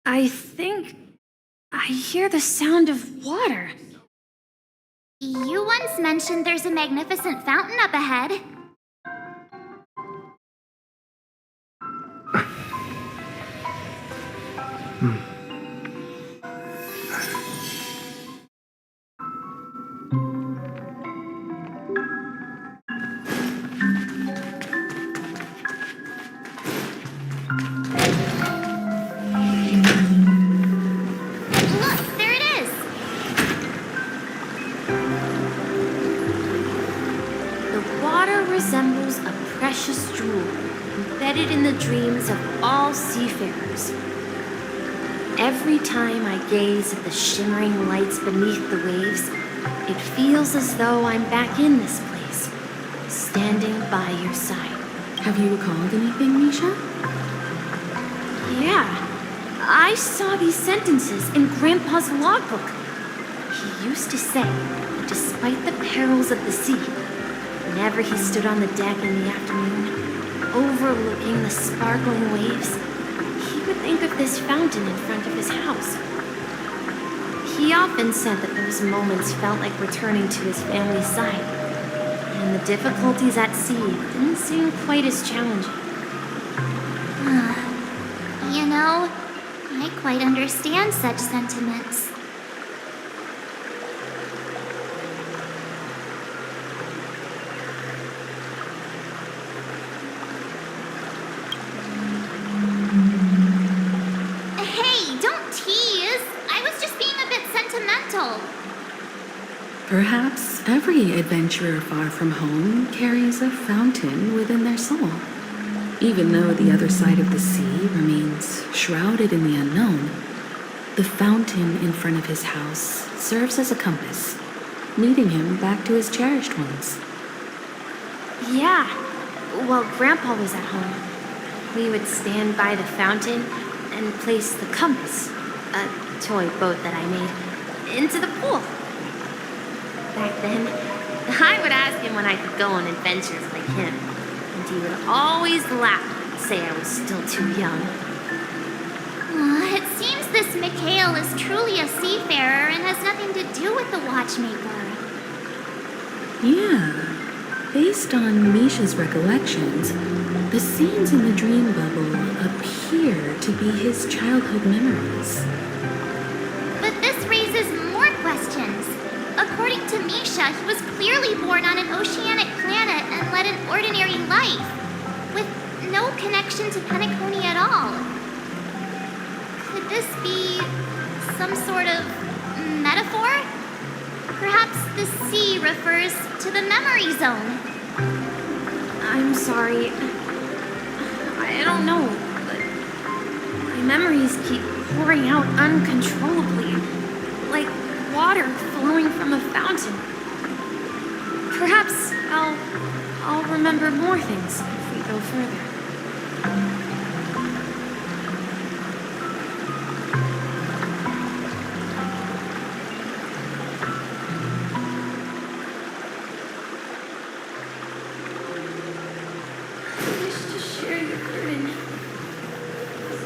H: I think I hear the sound of water.
C: You once mentioned there's a magnificent fountain up ahead. Look, there it is!
H: The water resembles a precious jewel embedded in the dreams of all seafarers. Every time I gaze at the shimmering lights beneath the waves, it feels as though I'm back in this place, standing by your side.
D: Have you recalled anything, Misha?
H: Yeah, I saw these sentences in Grandpa's logbook. He used to say that despite the perils of the sea, whenever he stood on the deck in the afternoon, overlooking the sparkling waves, he would think of this fountain in front of his house. He often said that those moments felt like returning to his family's side, and the difficulties at sea didn't seem quite as challenging.
C: You know, I quite understand such sentiments. Hey, don't tease! I was just being a bit sentimental.
D: Perhaps every adventurer far from home carries a fountain within their soul. Even though the other side of the sea remains shrouded in the unknown, the fountain in front of his house serves as a compass, leading him back to his cherished ones.
H: Yeah, while Grandpa was at home, we would stand by the fountain and place the compass, a toy boat that I made, into the pool. Back then, I would ask him when I could go on adventures like him, and he would always laugh and say I was still too young.
C: It seems this Mikhail is truly a seafarer and has nothing to do with the Watchmaker.
D: Yeah, Based on Misha's recollections, the scenes in the dream bubble appear to be his childhood memories.
C: But this raises more questions. According to Misha, he was clearly born on an oceanic planet and led an ordinary life, with no connection to Penacony at all. Could this be some sort of metaphor? Perhaps the sea refers to the memory zone.
F: I'm sorry. I don't know, but my memories keep pouring out uncontrollably, like water flowing from a fountain. Perhaps I'll remember more things if we go further.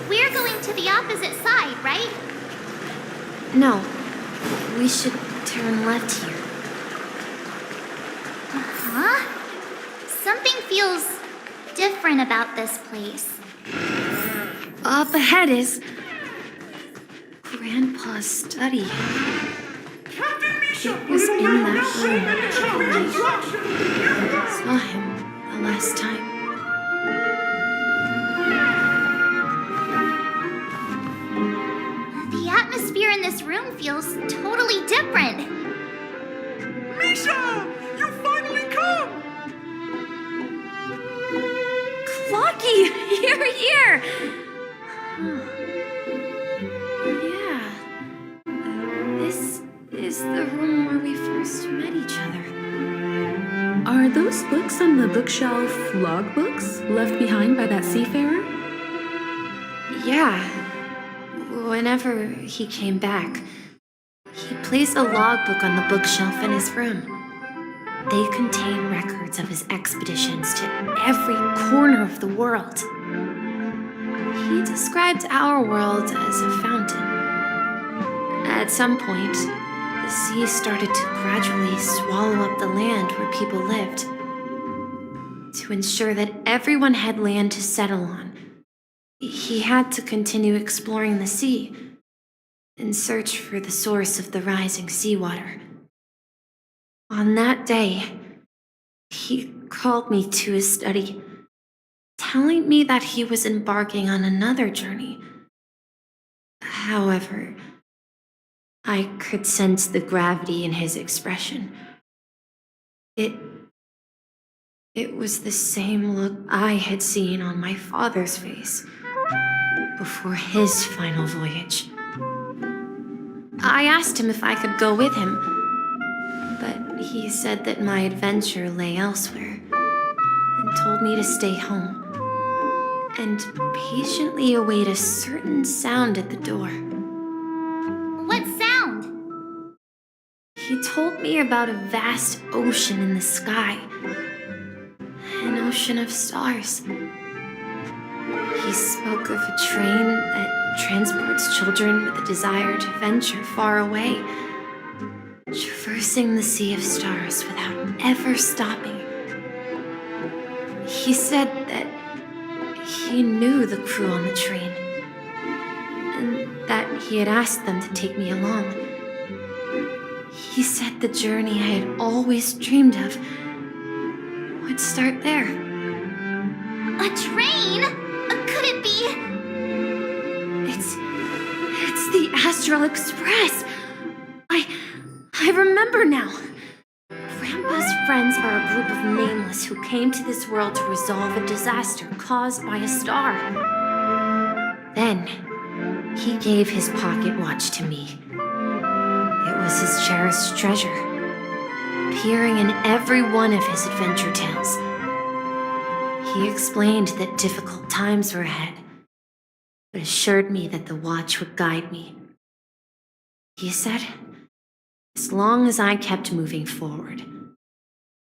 C: We're going to the opposite side, right?
F: No, we should turn left here.
C: Huh? Something feels different about this place.
F: Up ahead is Grandpa's study. It was in that room when I saw him the last time.
C: The atmosphere in this room feels totally different.
A: Misha! You finally come!
F: Clocky! You're here! Yeah. This is the room where we first met each other.
D: Are those books on the bookshelf logbooks left behind by that seafarer?
F: Yeah. Whenever he came back, he placed a logbook on the bookshelf in his room. They contain records of his expeditions to every corner of the world. He described our world as a fountain. At some point, the sea started to gradually swallow up the land where people lived. To ensure that everyone had land to settle on, he had to continue exploring the sea in search for the source of the rising seawater. On that day, he called me to his study, telling me that he was embarking on another journey. However, I could sense the gravity in his expression. It was the same look I had seen on my father's face before his final voyage. I asked him if I could go with him, but he said that my adventure lay elsewhere and told me to stay home and patiently await a certain sound at the door.
C: What sound?
F: He told me about a vast ocean in the sky, an ocean of stars. He spoke of a train that transports children with a desire to venture far away, traversing the sea of stars without ever stopping. He said that he knew the crew on the train, and that he had asked them to take me along. He said the journey I had always dreamed of would start there.
C: A train? Could it be?
F: It's the Astral Express. I remember now. Grandpa's friends are a group of nameless who came to this world to resolve a disaster caused by a star. Then, he gave his pocket watch to me. It was his cherished treasure, appearing in every one of his adventure tales. He explained that difficult times were ahead, but assured me that the watch would guide me. He said, as long as I kept moving forward,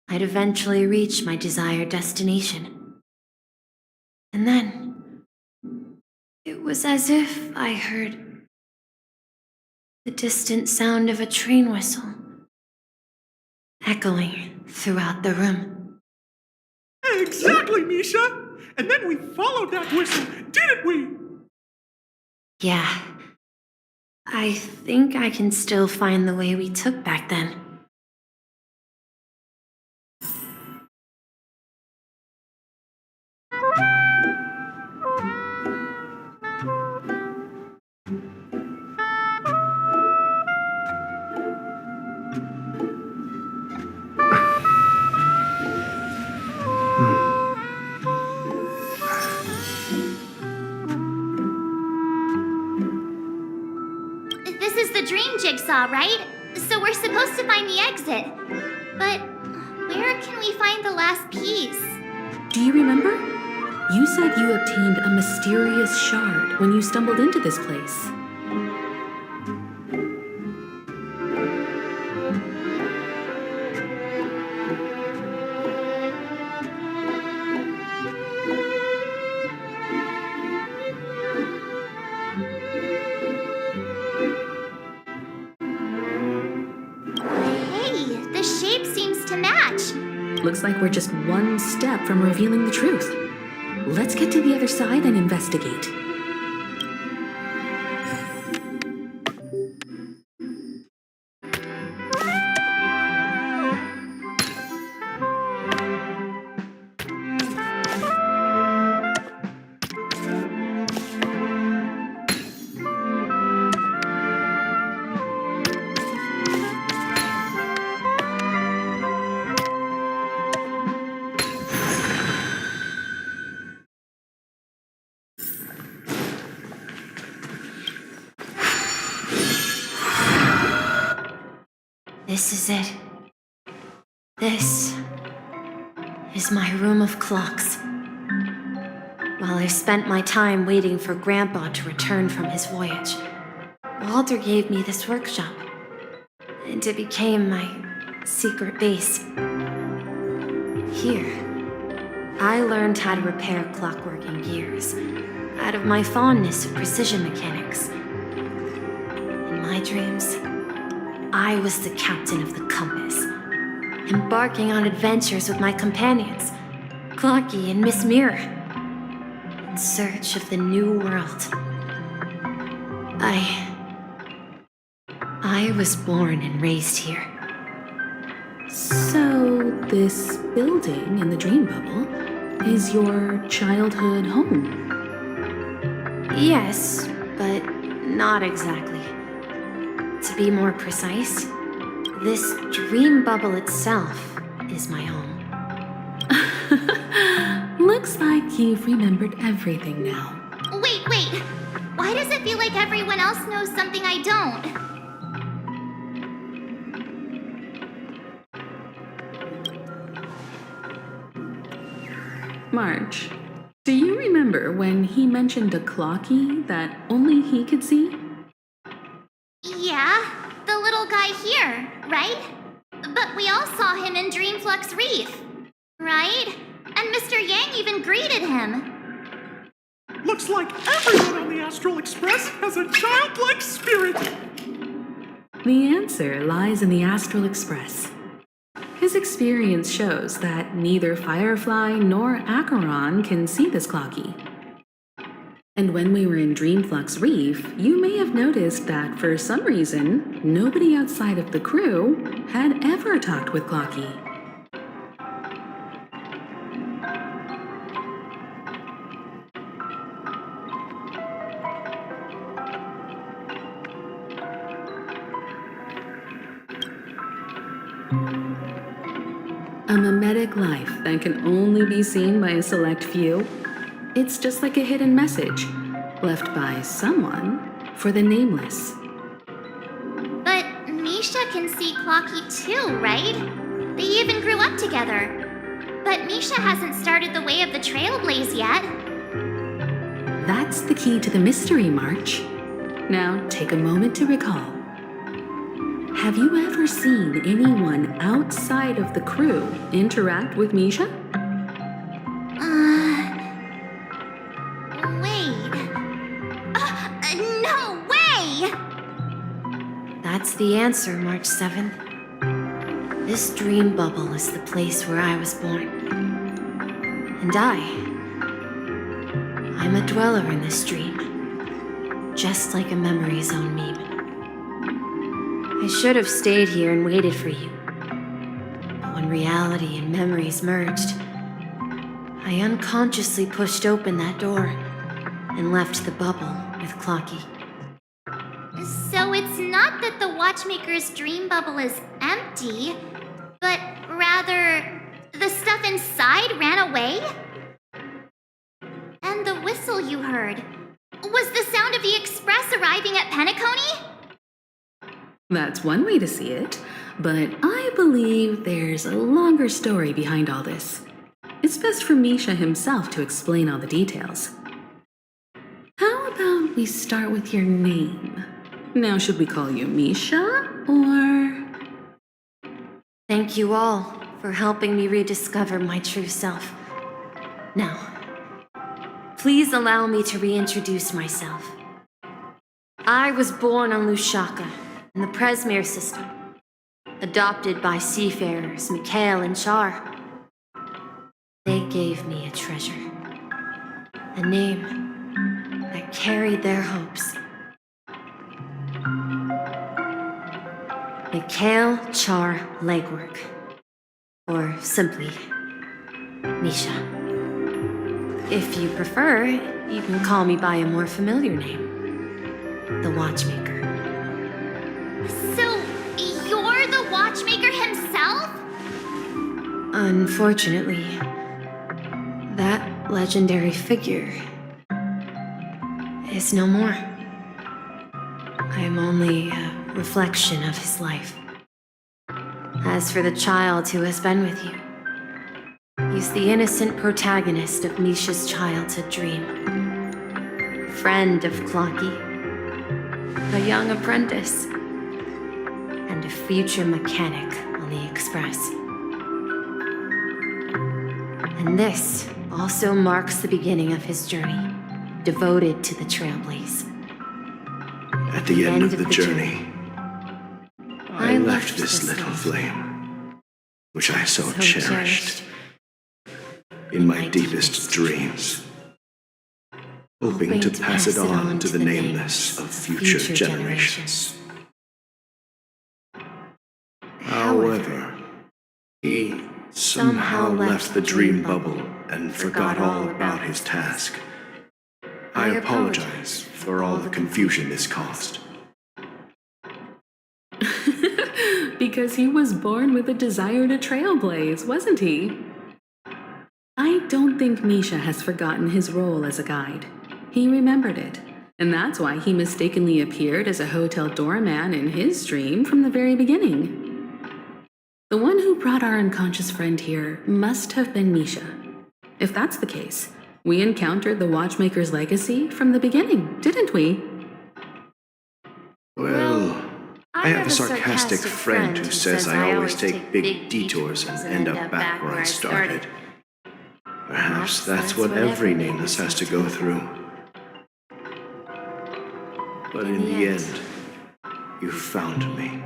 F: I'd eventually reach my desired destination. And then, it was as if I heard the distant sound of a train whistle echoing throughout the room.
J: Exactly, Misha! And then we followed that whistle, didn't we?
H: Yeah. I think I can still find the way we took back then.
C: This is the dream jigsaw, right? So we're supposed to find the exit. But where can we find the last piece?
D: Do you remember? You said you obtained a mysterious shard when you stumbled into this place.
C: Hey, the shape seems to match.
D: Looks like we're just one step from revealing the truth. Let's get to the other side and investigate.
H: This is it. This is my room of clocks. While I spent my time waiting for Grandpa to return from his voyage, Walter gave me this workshop, and it became my secret base. Here, I learned how to repair clockwork and gears out of my fondness of precision mechanics. In my dreams, I was the captain of the compass, embarking on adventures with my companions, Clocky and Miss Mirror, in search of the new world. I was born and raised here.
D: So, this building in the dream bubble is your childhood home?
H: Yes, but not exactly. To be more precise, this dream bubble itself is my home.
D: Looks like you've remembered everything now.
C: Wait. Why does it feel like everyone else knows something I don't?
D: March, do you remember when he mentioned a clocky that only he could see?
C: Yeah, the little guy here, right? But we all saw him in Dreamflux Reef, right? And Mr. Yang even greeted him.
J: Looks like everyone on the Astral Express has a childlike spirit.
D: The answer lies in the Astral Express. His experience shows that neither Firefly nor Acheron can see this clocky. And when we were in Dreamflux Reef, you may have noticed that for some reason, nobody outside of the crew had ever talked with Clocky. A mimetic life that can only be seen by a select few. It's just like a hidden message left by someone for the nameless.
C: But Misha can see Clocky too, right? They even grew up together. But Misha hasn't started the way of the Trailblaze yet.
D: That's the key to the mystery, March. Now take a moment to recall. Have you ever seen anyone outside of the crew interact with Misha?
C: Wait. No way!
H: That's the answer, March 7th. This dream bubble is the place where I was born.
K: And I'm a dweller in this dream, just like a memory zone meme. I should have stayed here and waited for you. But when reality and memories merged, I unconsciously pushed open that door and left the bubble with Clocky.
C: So it's not that the Watchmaker's dream bubble is empty, but rather the stuff inside ran away? And the whistle you heard was the sound of the express arriving at Penacony?
D: That's one way to see it, but I believe there's a longer story behind all this. It's best for Misha himself to explain all the details. How about we start with your name? Now, should we call you Misha, or...?
K: Thank you all for helping me rediscover my true self. Now, please allow me to reintroduce myself. I was born on Lushaka, in the Presmere system, adopted by seafarers Mikhail and Char. They gave me a treasure, a name that carried their hopes. Mikhail Char Legwork, or simply, Misha. If you prefer, you can call me by a more familiar name, the Watchmaker.
C: So, you're the Watchmaker himself?
K: Unfortunately, that legendary figure is no more. I am only a reflection of his life. As for the child who has been with you, he's the innocent protagonist of Misha's childhood dream. A friend of Clocky, a young apprentice, and a future mechanic on the Express. And this also marks the beginning of his journey, devoted to the Trailblaze.
I: At the end of the journey, I left this little flame, which I so cherished, in my deepest dreams, hoping to pass it on to the nameless of future generations. However, he somehow left the dream bubble and forgot all about his task. I apologize for all the confusion this caused.
D: Because he was born with a desire to trailblaze, wasn't he? I don't think Misha has forgotten his role as a guide. He remembered it, and that's why he mistakenly appeared as a hotel doorman in his dream from the very beginning. The one who brought our unconscious friend here must have been Misha. If that's the case, we encountered the Watchmaker's legacy from the beginning, didn't we?
I: Well, I have a sarcastic friend who says I always take big detours and end up back where I started. Perhaps that's what every nameless has to go through. But in the end, you found me.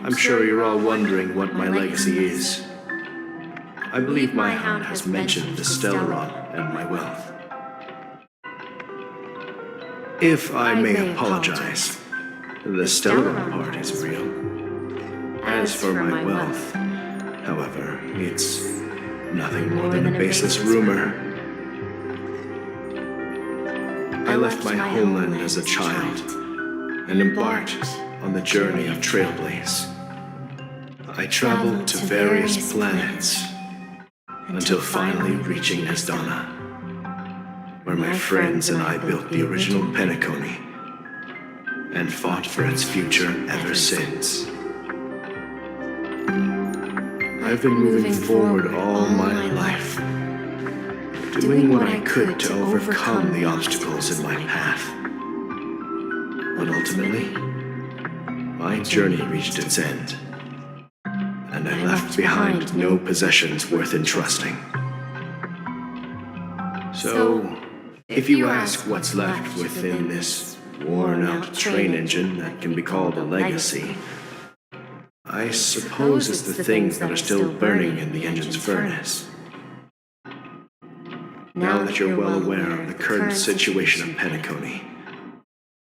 I: I'm sure you're all wondering what my legacy is. I believe my hound has mentioned the Stellaron and my wealth. If I may apologize, the Stellaron part is real. As for my wealth, however, it's nothing more than a baseless rumor. I left my homeland as a child and embarked on the journey of Trailblaze. I traveled to various planets until finally reaching Nezdana, where my friends and I built the original Penacony and fought for its future ever since. I've been moving forward all my life, doing what I could to overcome the obstacles in my path. But ultimately, my journey reached its end, and I left behind no possessions worth entrusting. So, if you ask what's left within this worn-out train engine that can be called a legacy, I suppose it's the things that are still burning in the engine's furnace.
B: Now that you're well aware of the current situation of Penacony,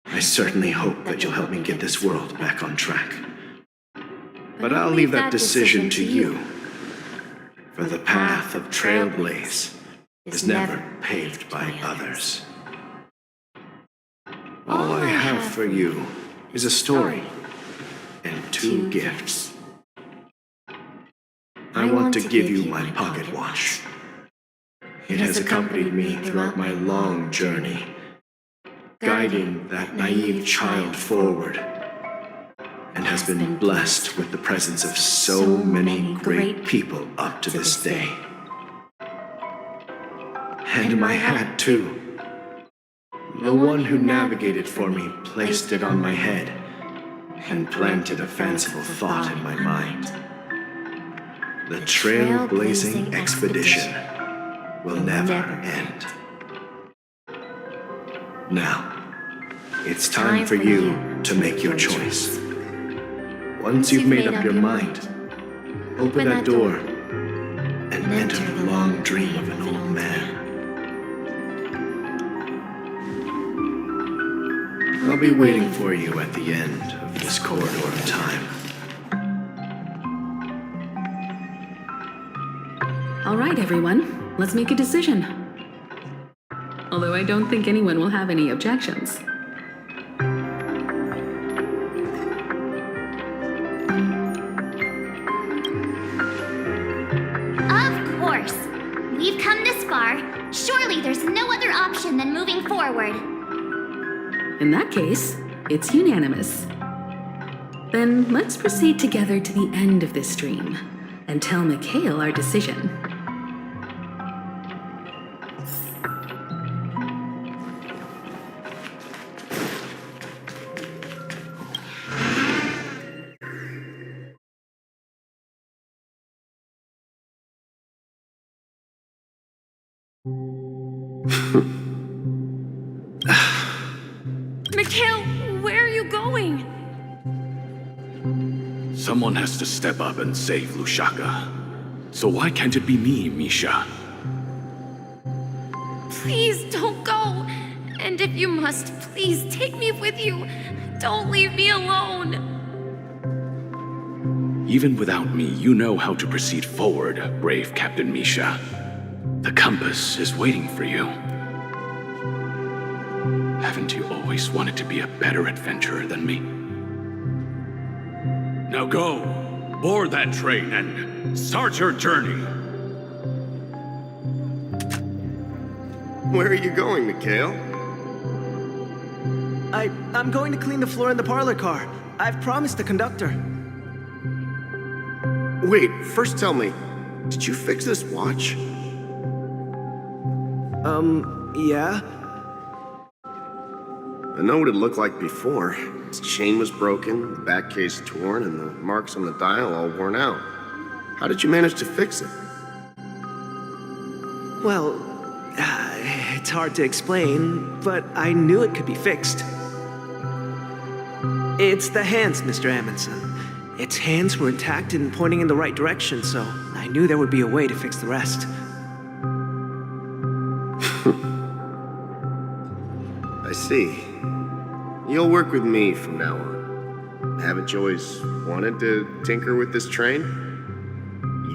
B: I certainly hope that you'll help me get this world back on track. But I'll leave that decision to you, for the path of Trailblaze is never paved by others. All I have for you is a story and 2 gifts. I want to give you my pocket watch. It has accompanied me throughout my long journey, guiding that naive child forward, and has been blessed with the presence of so many great people up to this day. And my hat, too. The one who navigated for me placed it on my head and planted a fanciful thought in my mind. The trailblazing expedition will never end. Now, it's time for you to make your choice. Once you've made up your mind, open that door and enter the long dream of an old man. I'll be waiting for you at the end of this corridor of time.
D: All right, everyone, let's make a decision. Although I don't think anyone will have any objections.
C: Of course. We've come this far. Surely there's no other option than moving forward.
D: In that case, it's unanimous. Then let's proceed together to the end of this stream and tell Mikhail our decision.
F: Mikhail, where are you going?
L: Someone has to step up and save Lushaka. So why can't it be me, Misha?
F: Please don't go. And if you must, please take me with you. Don't leave me alone.
L: Even without me, you know how to proceed forward, brave Captain Misha. The compass is waiting for you. Haven't you always wanted to be a better adventurer than me? Now go, board that train and start your journey.
G: Where are you going, Mikhail?
M: I'm going to clean the floor in the parlor car. I've promised the conductor.
G: Wait, first tell me, did you fix this watch?
M: Yeah?
G: I know what it looked like before. Its chain was broken, the back case torn, and the marks on the dial all worn out. How did you manage to fix it?
M: Well, it's hard to explain, but I knew it could be fixed. It's the hands, Mr. Amundsen. Its hands were intact and pointing in the right direction, so I knew there would be a way to fix the rest.
G: I see. You'll work with me from now on. Haven't you always wanted to tinker with this train?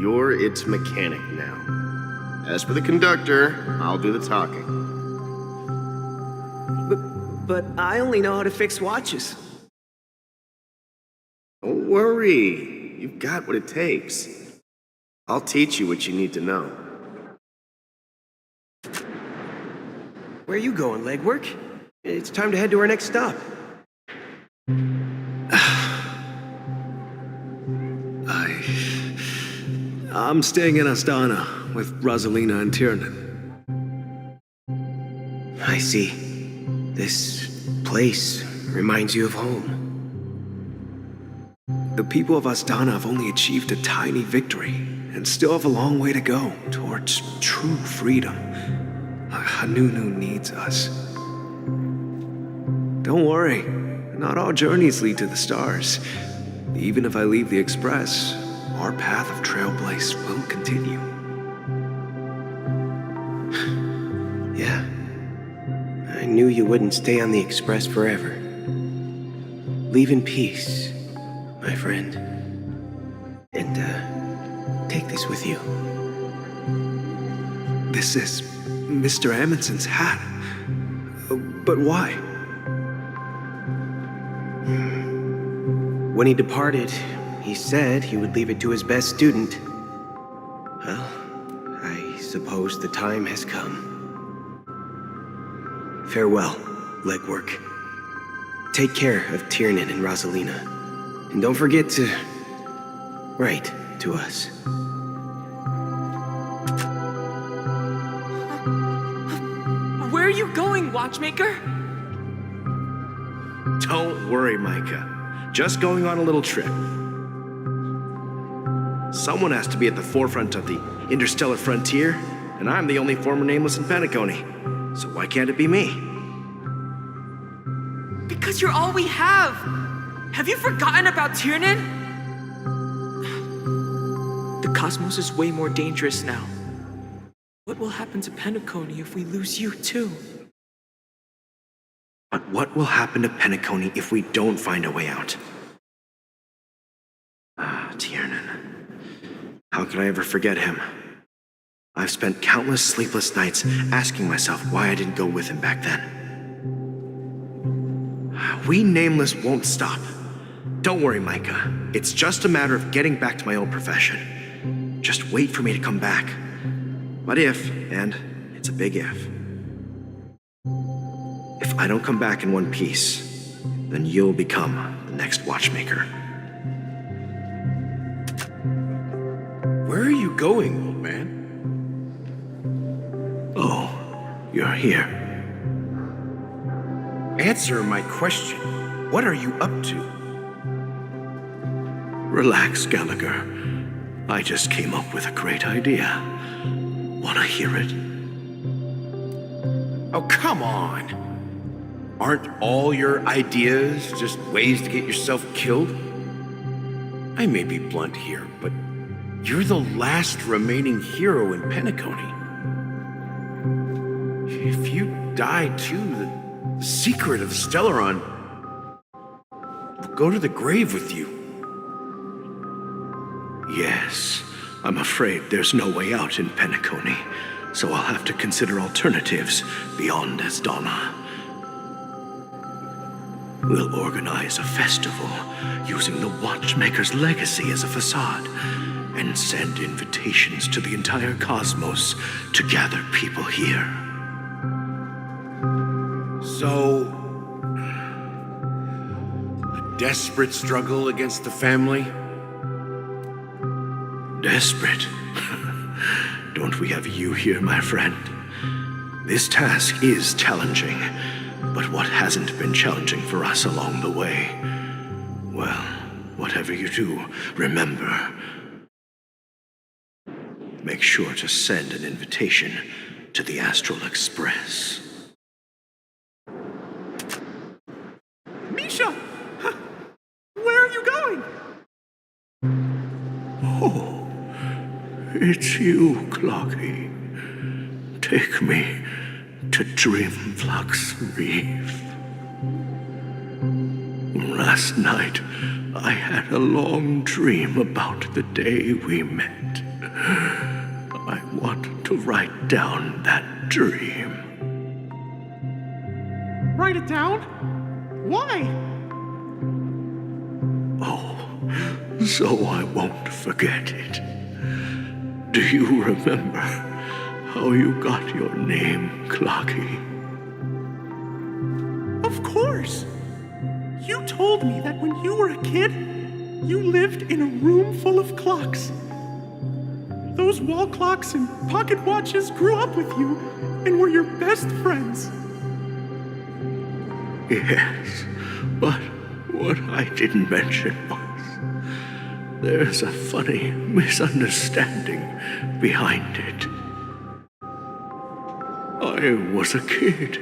G: You're its mechanic now. As for the conductor, I'll do the talking.
M: But I only know how to fix watches.
G: Don't worry. You've got what it takes. I'll teach you what you need to know.
M: Where are you going, legwork? It's time to head to our next stop. I'm staying in Astana with Rosalina and Tiernan. I see. This place reminds you of home. The people of Astana have only achieved a tiny victory and still have a long way to go towards true freedom. Hanunu needs us. Don't worry, not all journeys lead to the stars. Even if I leave the Express, our path of Trailblaze will continue. knew you wouldn't stay on the Express forever. Leave in peace, my friend. And, take this with you.
I: This is Mr. Amundsen's hat. But why?
M: When he departed, he said he would leave it to his best student. Well, I suppose the time has come. Farewell, legwork. Take care of Tiernan and Rosalina. And don't forget to write to us.
N: Where are you going, Watchmaker?
O: Don't worry, Micah. Just going on a little trip. Someone has to be at the forefront of the interstellar frontier, and I'm the only former nameless in Penacony. So why can't it be me?
N: Because you're all we have. Have you forgotten about Tiernan? The cosmos is way more dangerous now. What will happen to Penacony if we lose you too?
O: But what will happen to Penacony if we don't find a way out? Ah, Tiernan. How could I ever forget him? I've spent countless sleepless nights asking myself why I didn't go with him back then. We Nameless won't stop. Don't worry, Micah. It's just a matter of getting back to my old profession. Just wait for me to come back. But if, and it's a big if I don't come back in one piece, then you'll become the next Watchmaker.
I: Where are you going, old man?
O: Oh, you're here.
I: Answer my question. What are you up to?
O: Relax, Gallagher. I just came up with a great idea. Wanna hear it?
I: Oh, come on. Aren't all your ideas just ways to get yourself killed? I may be blunt here, but you're the last remaining hero in Penacony. If you die too, the secret of the Stellaron will go to the grave with you.
O: Yes, I'm afraid there's no way out in Penacony, so I'll have to consider alternatives beyond Asdana. We'll organize a festival using the Watchmaker's legacy as a facade and send invitations to the entire cosmos to gather people here.
I: So, a desperate struggle against the family?
O: Desperate? Don't we have you here, my friend? This task is challenging, but what hasn't been challenging for us along the way? Well, whatever you do, remember, make sure to send an invitation to the Astral Express.
J: Misha! Where are you going?
O: Oh, it's you, Clocky. Take me to Dreamflux Reef. Last night, I had a long dream about the day we met. I want to write down that dream.
J: Write it down? Why?
O: Oh, so I won't forget it. Do you remember how you got your name, Clocky?
J: Of course! You told me that when you were a kid, you lived in a room full of clocks. Those wall clocks and pocket watches grew up with you and were your best friends.
O: Yes, but what I didn't mention was there's a funny misunderstanding behind it. I was a kid,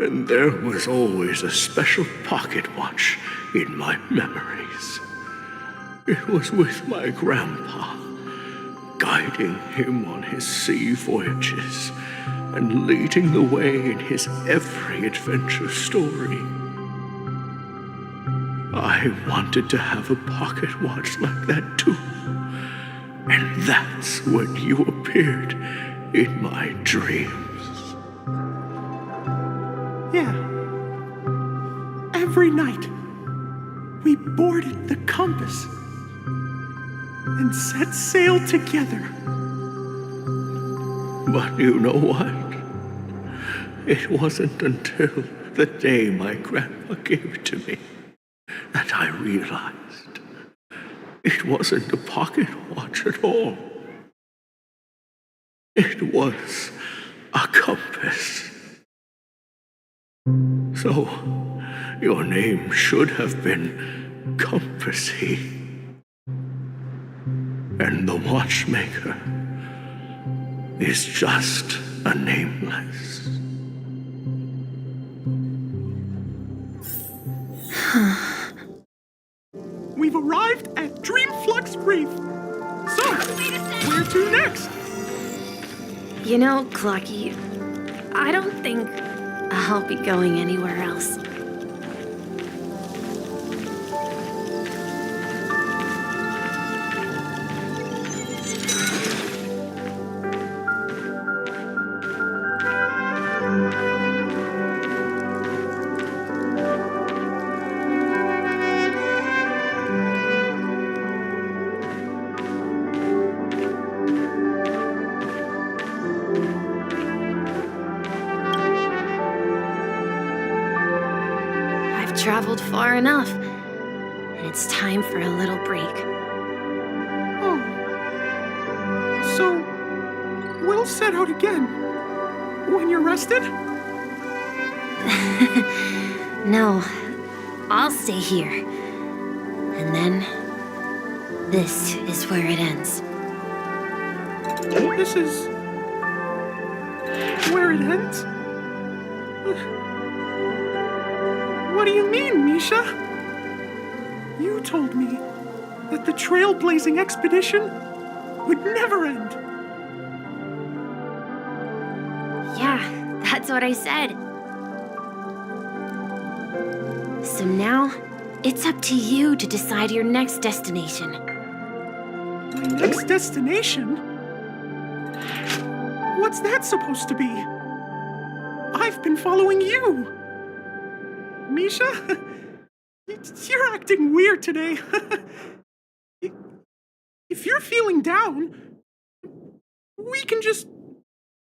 O: and there was always a special pocket watch in my memories. It was with my grandpa, guiding him on his sea voyages and leading the way in his every adventure story. I wanted to have a pocket watch like that too. And that's when you appeared in my dreams.
J: Yeah. Every night, we boarded the compass and set sail together.
O: But you know what? It wasn't until the day my grandpa gave it to me that I realized it wasn't a pocket watch at all. It was a compass. So, your name should have been Compassy. And the Watchmaker is just a nameless.
J: We've arrived at Dreamflux Reef. So, where to next?
K: You know, Clocky, I don't think I'll be going anywhere else. Traveled far enough, and it's time for a little break.
J: Oh. So, we'll set out again when you're rested?
K: No, I'll stay here. And then, this is where it ends.
J: This is where it ends? What do you mean, Misha? You told me that the trailblazing expedition would never end.
K: Yeah, that's what I said. So now, it's up to you to decide your next destination.
J: My next destination? What's that supposed to be? I've been following you. Misha? You're acting weird today. If you're feeling down, we can just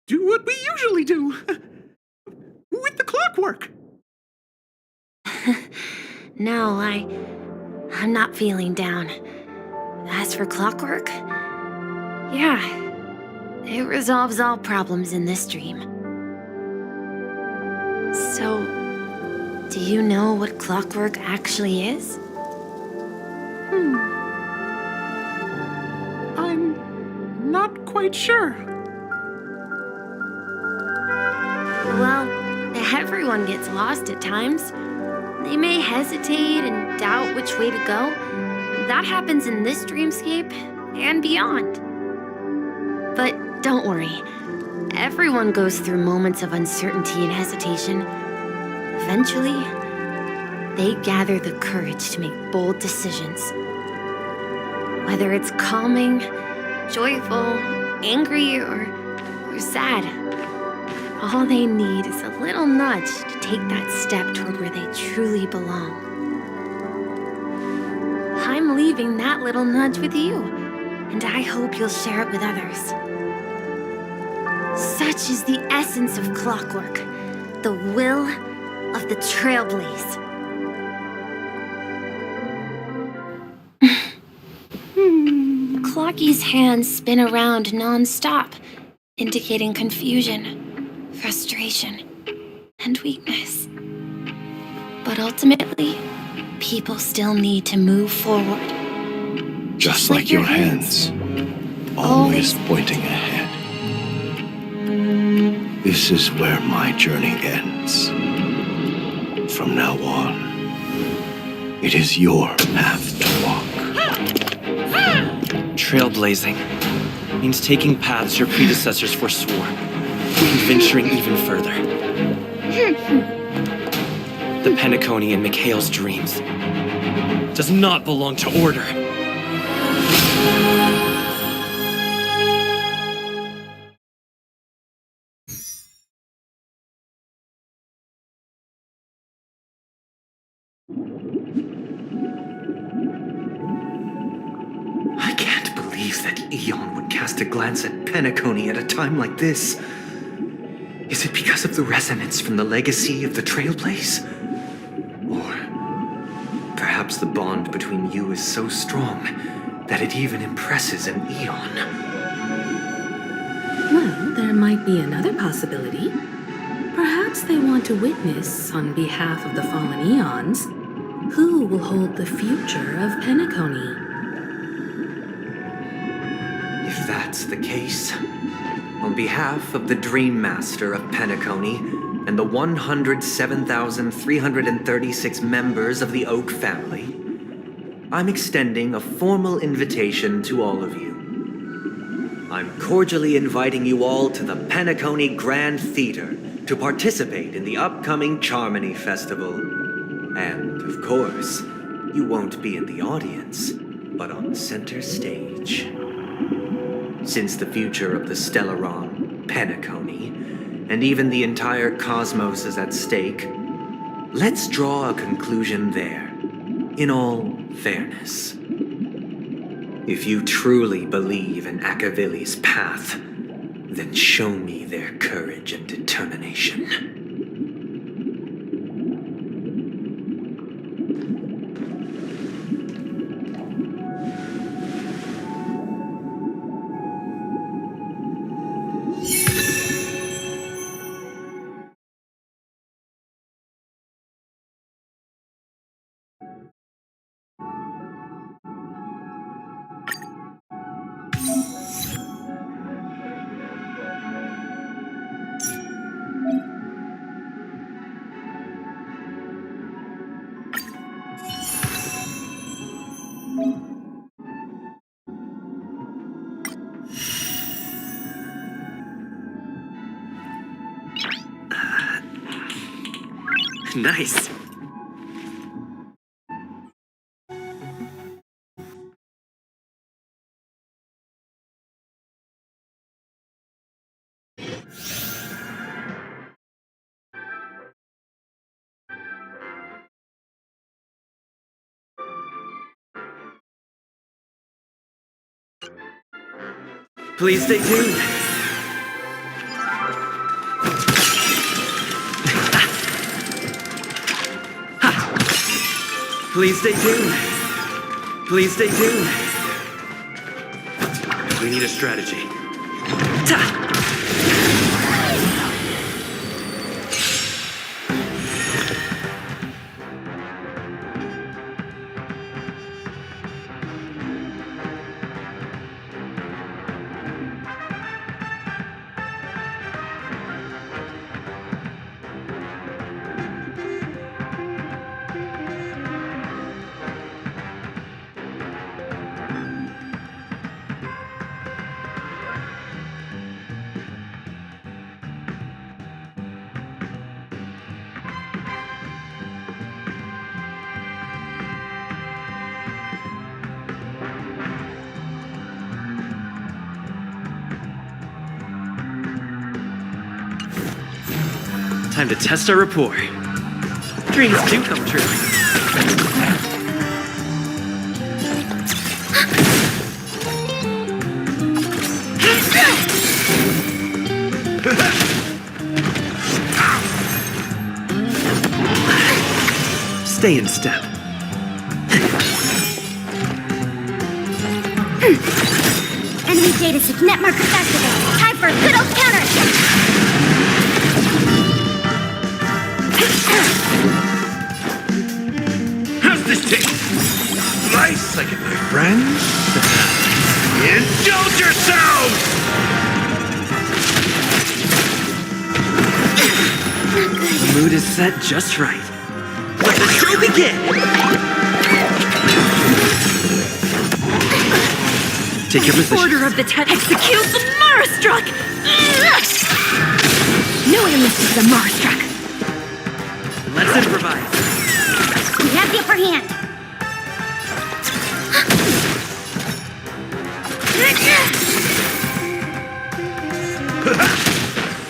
J: do what we usually do. With the clockwork.
K: No, I'm not feeling down. As for clockwork, yeah, it resolves all problems in this dream. So, do you know what clockwork actually is?
J: I'm not quite sure.
K: Well, everyone gets lost at times. They may hesitate and doubt which way to go. That happens in this dreamscape and beyond. But don't worry. Everyone goes through moments of uncertainty and hesitation. Eventually, they gather the courage to make bold decisions. Whether it's calming, joyful, angry, or sad, all they need is a little nudge to take that step toward where they truly belong. I'm leaving that little nudge with you, and I hope you'll share it with others. Such is the essence of clockwork, the will of the trailblaze. Clocky's hands spin around non-stop, indicating confusion, frustration, and weakness. But ultimately, people still need to move forward.
O: Just like your hands, always pointing ahead. This is where my journey ends. From now on, it is your path to walk.
N: Trailblazing means taking paths your predecessors forswore. We and venturing even further. The Penacony in McHale's dreams does not belong to Order.
B: I can't believe that Eon would cast a glance at Penacony at a time like this. Is it because of the resonance from the legacy of the Trailblaze? Or perhaps the bond between you is so strong that it even impresses an Eon?
D: Well, there might be another possibility. Perhaps they want to witness, on behalf of the fallen Eons, who will hold the future of Penacony.
B: If that's the case, on behalf of the Dream Master of Penacony and the 107,336 members of the Oak family, I'm extending a formal invitation to all of you. I'm cordially inviting you all to the Penacony Grand Theater to participate in the upcoming Charmony Festival. And, of course, you won't be in the audience, but on center stage. Since the future of the Stellaron, Penacony, and even the entire cosmos is at stake, let's draw a conclusion there, in all fairness. If you truly believe in Akavili's path, then show me their courage and determination.
N: Nice.
B: Please stay tuned. Please stay tuned. Please stay tuned. We need a strategy.
N: Time to test our rapport. Dreams do come true.
B: Stay in step.
C: Enemy data net marker activated. Time for a good old counter.
O: How's this taste? Nice second, my friends. Indulge yourselves!
N: The mood is set just right. Let the show begin! Take your position.
F: Order of the Execute the Marastruck!
E: Knew I enlisted the Mars truck.
N: Let's improvise.
C: You have the upper hand.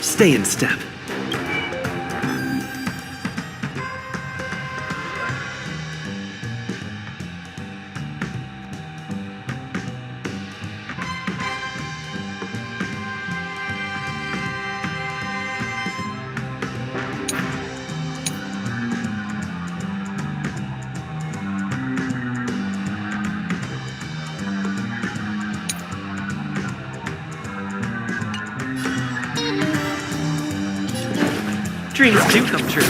B: Stay in step.
N: Dreams do come true.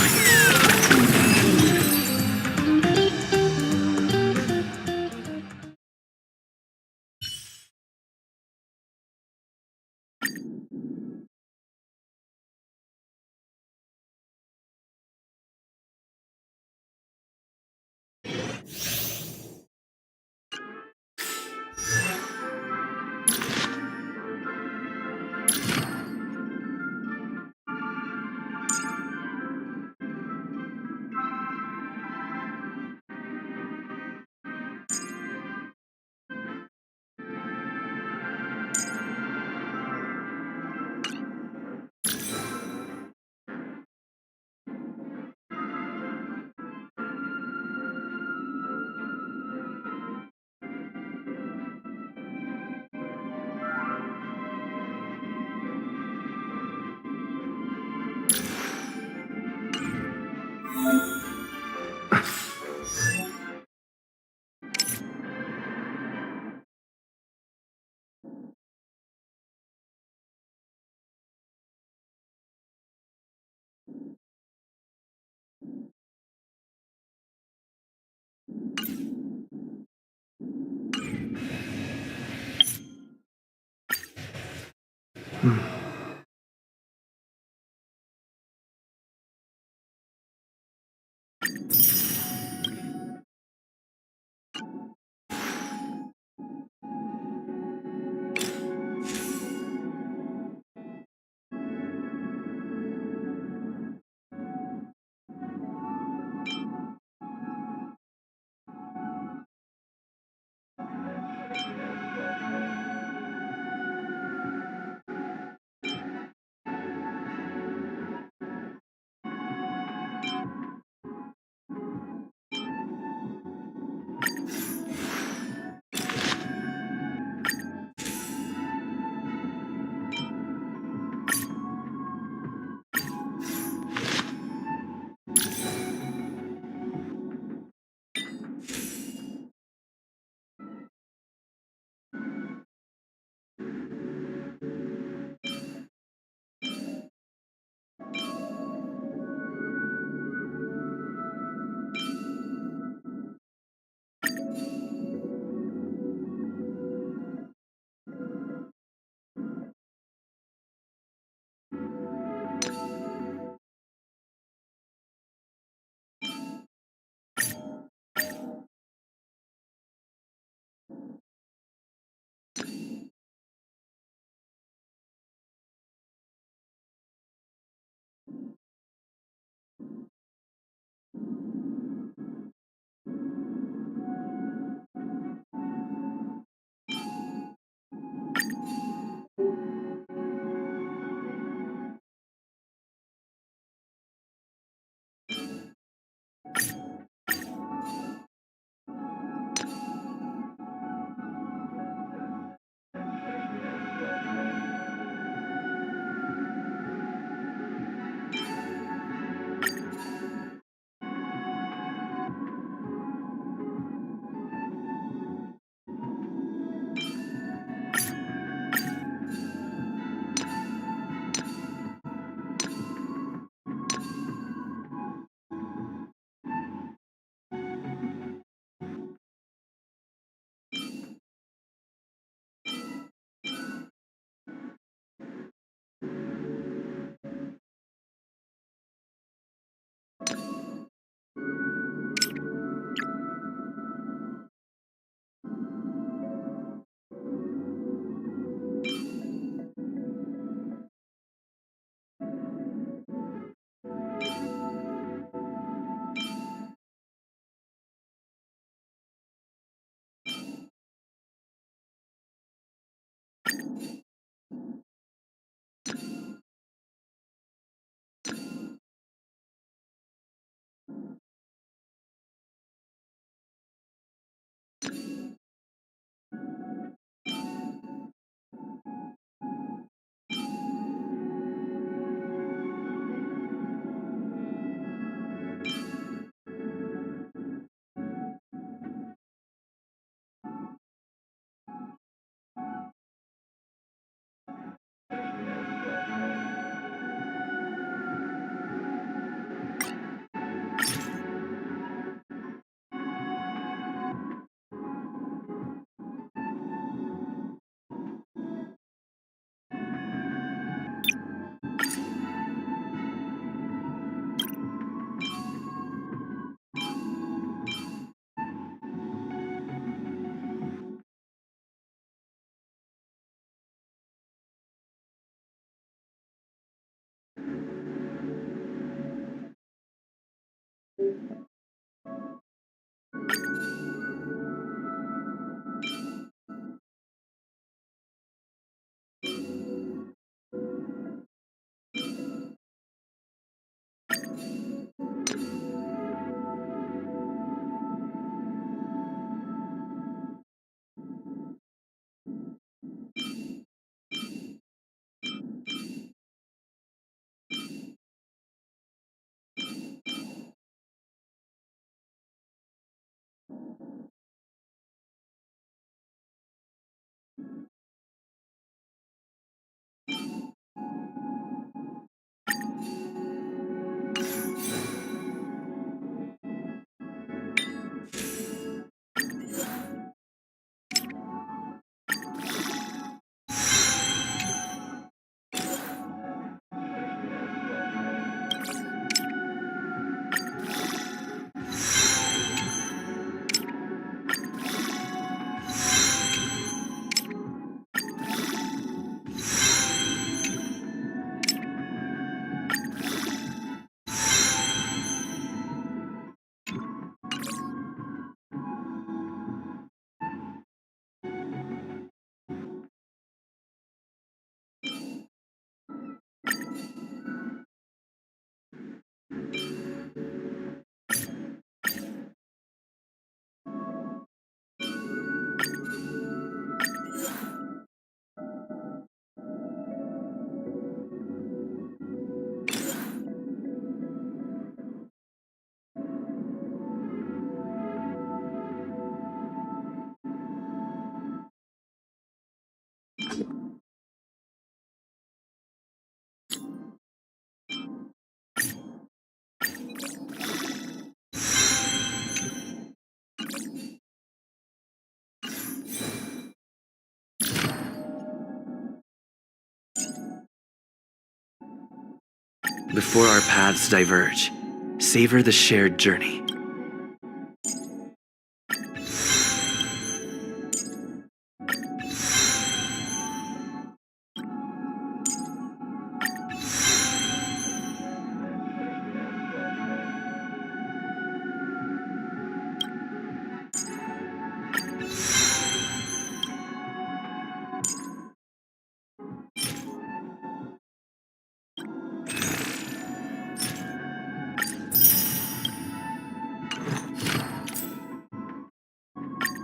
B: Before our paths diverge, savor the shared journey.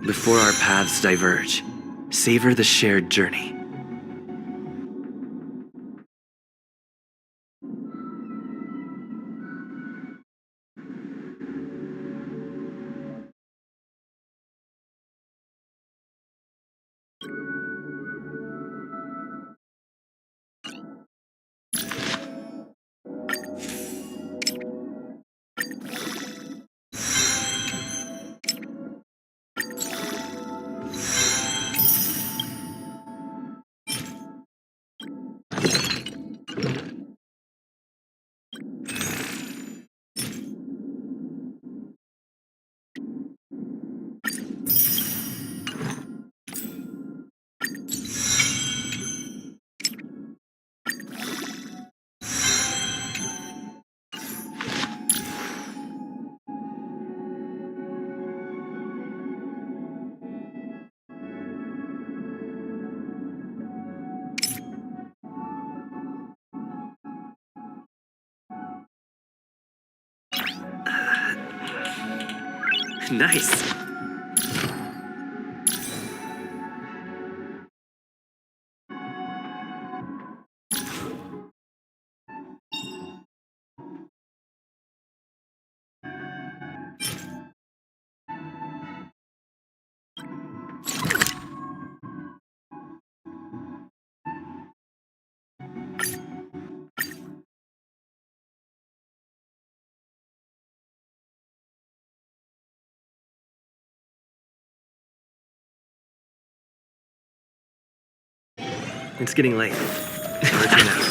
B: Before our paths diverge, savor the shared journey. Nice. It's getting late. I'll return now.